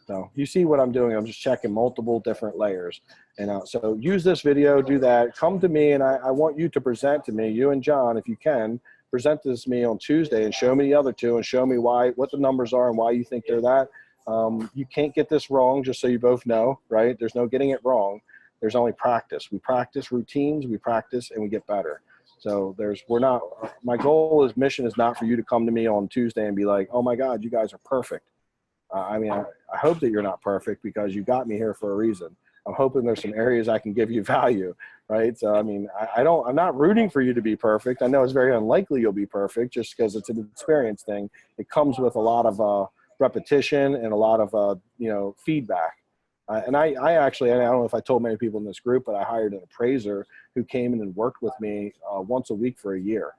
So you see what I'm doing. I'm just checking multiple different layers. And so use this video, do that. Come to me, and I want you to present to me, you and John, if you can, present this to me on Tuesday and show me the other two and show me what the numbers are and why you think they're that. You can't get this wrong, just so you both know, right? There's no getting it wrong. There's only practice. We practice routines, we practice, and we get better. So my mission is not for you to come to me on Tuesday and be like, oh my God, you guys are perfect. I mean, I hope that you're not perfect because you got me here for a reason. I'm hoping there's some areas I can give you value, right? So, I mean, I'm not rooting for you to be perfect. I know it's very unlikely you'll be perfect just because it's an experience thing. It comes with a lot of repetition and a lot of, feedback. And I actually, I don't know if I told many people in this group, but I hired an appraiser who came in and worked with me once a week for a year.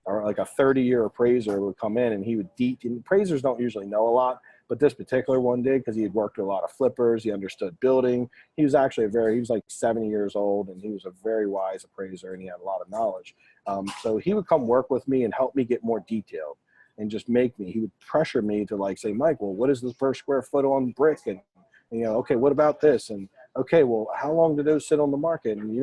Or like a 30-year appraiser would come in and he would and appraisers don't usually know a lot, but this particular one did because he had worked with a lot of flippers. He understood building. He was actually he was like 70 years old, and he was a very wise appraiser, and he had a lot of knowledge. So he would come work with me and help me get more detailed and just he would pressure me to like say, Mike, well, what is the per square foot on brick? And okay, what about this? And okay, well, how long do those sit on the market? And,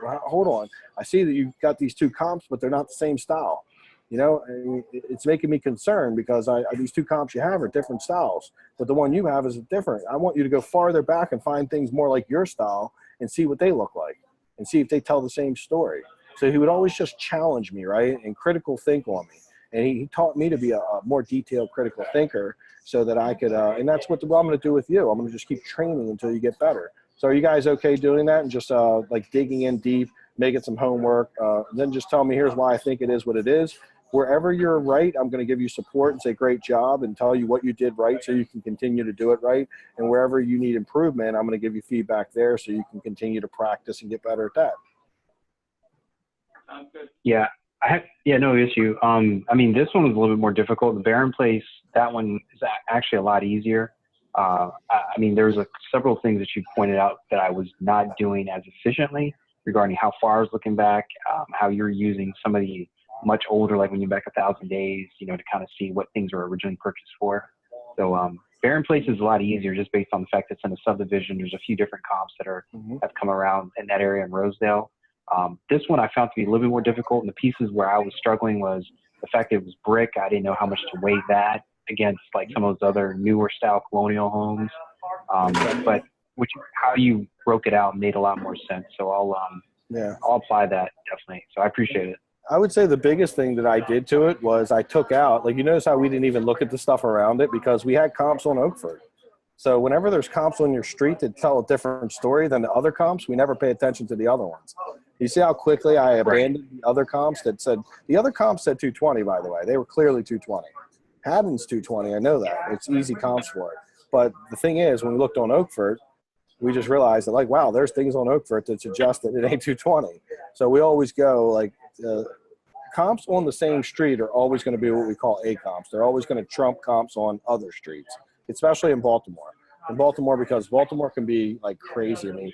hold on. I see that you've got these two comps, but they're not the same style. And it's making me concerned because these two comps you have are different styles, but the one you have is different. I want you to go farther back and find things more like your style and see what they look like and see if they tell the same story. So he would always just challenge me, right, and critical think on me. And he taught me to be a more detailed critical thinker so that I could, and that's what I'm going to do with you. I'm going to just keep training until you get better. So are you guys okay doing that and just like digging in deep, making some homework, then just tell me, here's why I think it is what it is. Wherever you're right, I'm going to give you support and say, great job, and tell you what you did right so you can continue to do it right. And wherever you need improvement, I'm going to give you feedback there so you can continue to practice and get better at that. Sounds good. Yeah. No issue. I mean, this one was a little bit more difficult. The Barren Place, that one is actually a lot easier. I mean, there's several things that you pointed out that I was not doing as efficiently regarding how far I was looking back, how you're using some of the much older, like when you're back 1,000 days, to kind of see what things were originally purchased for. So Barren Place is a lot easier just based on the fact that it's in a subdivision. There's a few different comps that have come around in that area in Rosedale. This one I found to be a little bit more difficult, and the pieces where I was struggling was the fact that it was brick. I didn't know how much to weigh that against like some of those other newer style colonial homes. But how you broke it out made a lot more sense. So I'll apply that definitely. So I appreciate it. I would say the biggest thing that I did to it was I took out, like, you notice how we didn't even look at the stuff around it because we had comps on Oakford. So whenever there's comps on your street that tell a different story than the other comps, we never pay attention to the other ones. You see how quickly I abandoned the other comps that said – the other comps said 220, by the way. They were clearly 220. Haddon's 220, I know that. It's easy comps for it. But the thing is, when we looked on Oakford, we just realized that, like, wow, there's things on Oakford that suggest that it ain't 220. So we always go, like comps on the same street are always going to be what we call A comps. They're always going to trump comps on other streets, especially in Baltimore. In Baltimore, because Baltimore can be, like, crazy. I mean,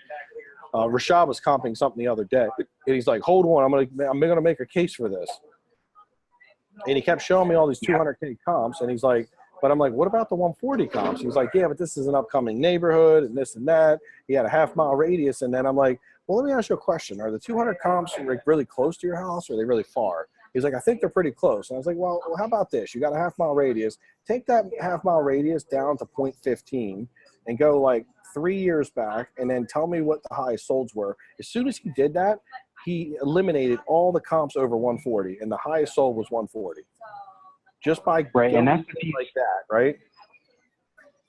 Rashad was comping something the other day, and he's like, hold on, I'm gonna make a case for this. And he kept showing me all these 200K comps, and he's like, but I'm like, what about the 140 comps? He's like, yeah, but this is an upcoming neighborhood and this and that. He had a half-mile radius, and then I'm like, well, let me ask you a question. Are the 200 comps like really close to your house, or are they really far? He's like, I think they're pretty close. And I was like, well, how about this? You got a half-mile radius. Take that half-mile radius down to 0.15 and go like 3 years back, and then tell me what the highest solds were. As soon as he did that, he eliminated all the comps over 140, and the highest sold was 140. Just by and that's the piece like that, right?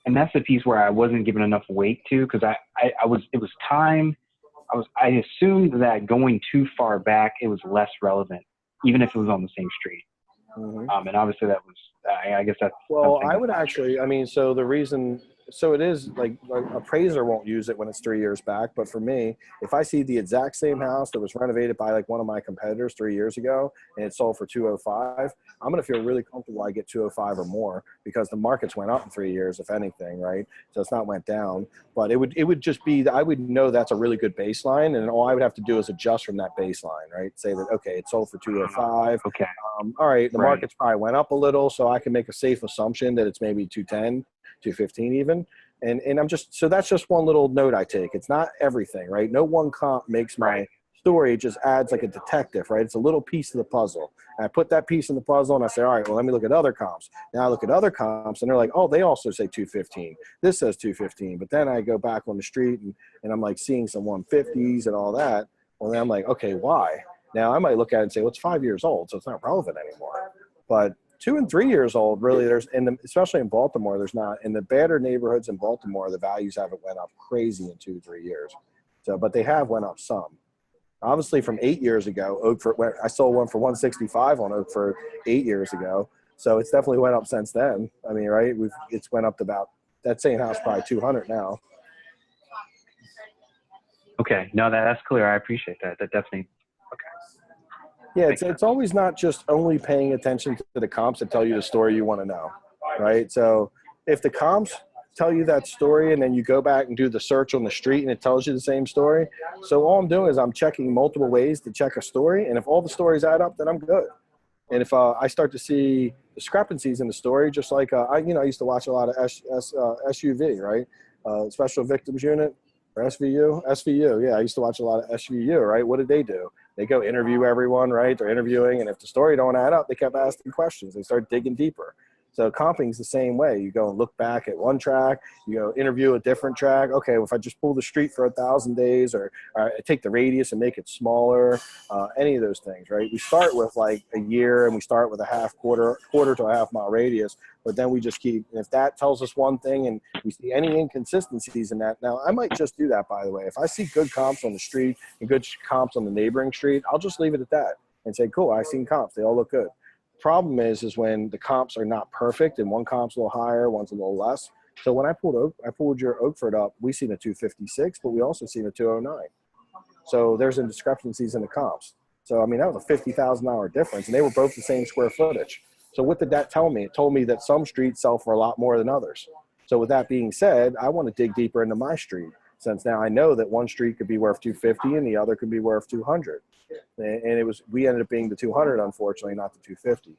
And that's the piece where I wasn't giving enough weight to, because it was time. I assumed that going too far back, it was less relevant, even if it was on the same street. Mm-hmm. And obviously that was, I guess that's. Well, I would actually, I mean, so the reason, so it is like appraiser won't use it when it's 3 years back. But for me, if I see the exact same house that was renovated by like one of my competitors 3 years ago and it sold for 205, I'm going to feel really comfortable I get 205 or more because the markets went up in 3 years, if anything, right? So it's not went down. But it would just be, I would know that's a really good baseline, and all I would have to do is adjust from that baseline, right? Say that, okay, it sold for 205. Okay. All right, the Right. market's probably went up a little, so I can make a safe assumption that it's maybe 210, 215 even. And I'm just, so that's just one little note I take. It's not everything, right? No one comp makes my Right. story. It just adds like a detective, right? It's a little piece of the puzzle. And I put that piece in the puzzle and I say, all right, well, let me look at other comps. Now I look at other comps and they're like, oh, they also say 215. This says 215. But then I go back on the street and I'm like seeing some 150s and all that. Well, then I'm like, okay, why? Now I might look at it and say, well, it's 5 years old, so it's not relevant anymore. But 2 and 3 years old, really, especially in Baltimore, there's not. In the better neighborhoods in Baltimore, the values haven't went up crazy in 2-3 years. So, but they have went up some. Obviously, from 8 years ago, Oakford, I sold one for 165 on Oakford 8 years ago. So it's definitely went up since then. I mean, right? It's went up to about, that same house probably 200 now. Okay. No, that's clear. I appreciate that. That definitely. Yeah, it's always not just only paying attention to the comps that tell you the story you want to know, right? So if the comps tell you that story and then you go back and do the search on the street and it tells you the same story, so all I'm doing is I'm checking multiple ways to check a story, and if all the stories add up, then I'm good. And if I start to see discrepancies in the story, just like I used to watch a lot of SUV, right? Special Victims Unit or SVU. Yeah, I used to watch a lot of SVU, right? What did they do? They go interview everyone, right? They're interviewing, and if the story don't add up, they kept asking questions. They start digging deeper. So comping is the same way. You go and look back at one track, you go interview a different track. Okay, well, if I just pull the street for 1,000 days, or I take the radius and make it smaller, any of those things, right? We start with like a year, and we start with a quarter to a half mile radius, but then we just keep, and if that tells us one thing and we see any inconsistencies in that, now I might just do that, by the way. If I see good comps on the street and good comps on the neighboring street, I'll just leave it at that and say, cool, I've seen comps. They all look good. Problem is when the comps are not perfect and one comp's a little higher, one's a little less. So when I pulled your Oakford up, we seen a 256, but we also seen a 209. So there's discrepancies in the comps. So, I mean, that was a $50,000 difference, and they were both the same square footage. So what did that tell me? It told me that some streets sell for a lot more than others. So with that being said, I want to dig deeper into my street, since now I know that one street could be worth 250 and the other could be worth 200. And we ended up being the 200, unfortunately, not the 250.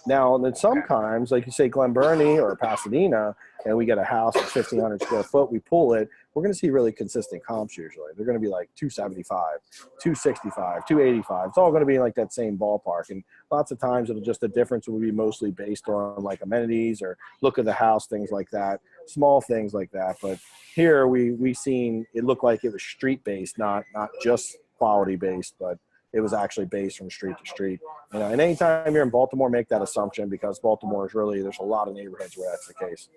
Now, and then sometimes, like you say, Glen Burnie or Pasadena, and we get a house that's 1,500 square foot, we pull it, we're going to see really consistent comps usually. They're going to be like 275, 265, 285. It's all going to be like that same ballpark. And lots of times the difference will be mostly based on like amenities or look of the house, things like that, small things like that. But here we seen it looked like it was street-based, not just quality-based, but it was actually based from street to street. And anytime you're in Baltimore, make that assumption, because Baltimore is really, there's a lot of neighborhoods where that's the case.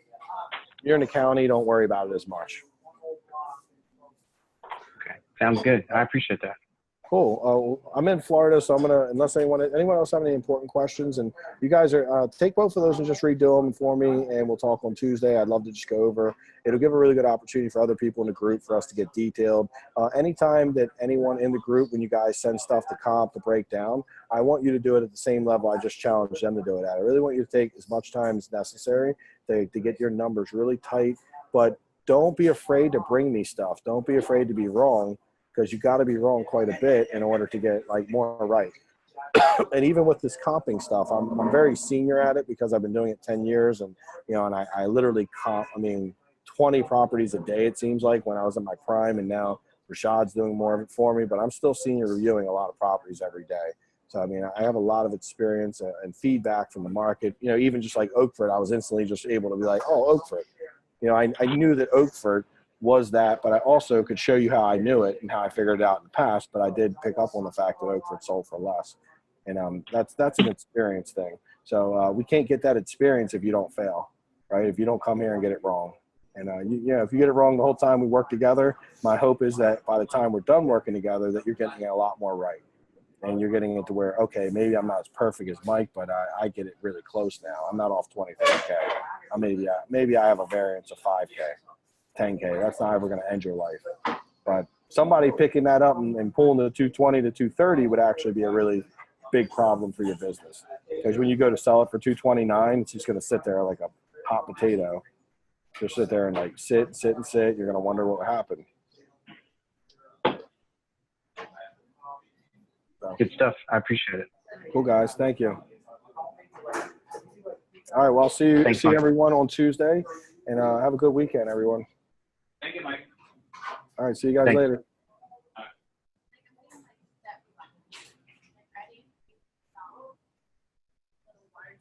You're in the county, don't worry about it as much. Okay. Sounds good. I appreciate that. Cool. I'm in Florida, so I'm going to, unless anyone else have any important questions, and you guys are, take both of those and just redo them for me, and we'll talk on Tuesday. I'd love to just go over. It'll give a really good opportunity for other people in the group for us to get detailed. Anytime that anyone in the group, when you guys send stuff to comp, to break down, I want you to do it at the same level I just challenged them to do it at. I really want you to take as much time as necessary to get your numbers really tight, but don't be afraid to bring me stuff. Don't be afraid to be wrong, because you got to be wrong quite a bit in order to get like more right. And even with this comping stuff, I'm very senior at it because I've been doing it 10 years, and and I literally comp, 20 properties a day, it seems like, when I was in my prime, and now Rashad's doing more of it for me, but I'm still senior reviewing a lot of properties every day. So, I have a lot of experience and feedback from the market. Even just like Oakford, I was instantly just able to be like, oh, Oakford. I knew that Oakford was that, but I also could show you how I knew it and how I figured it out in the past, but I did pick up on the fact that Oakford sold for less. And that's an experience thing. So we can't get that experience if you don't fail, right? If you don't come here and get it wrong. And if you get it wrong the whole time we work together, my hope is that by the time we're done working together, that you're getting it a lot more right. And you're getting it to where, okay, maybe I'm not as perfect as Mike, but I get it really close now. I'm not off 20, 30K. maybe I have a variance of 5K, 10K. That's not ever going to end your life. But somebody picking that up and pulling the 220 to 230 would actually be a really big problem for your business. Because when you go to sell it for 229, it's just going to sit there like a hot potato. Just sit there and like sit. You're going to wonder what happened. So. Good stuff. I appreciate it. Cool, guys. Thank you. All right. Well, I'll see everyone on Tuesday, and have a good weekend, everyone. Thank you, Mike. All right. See you guys later.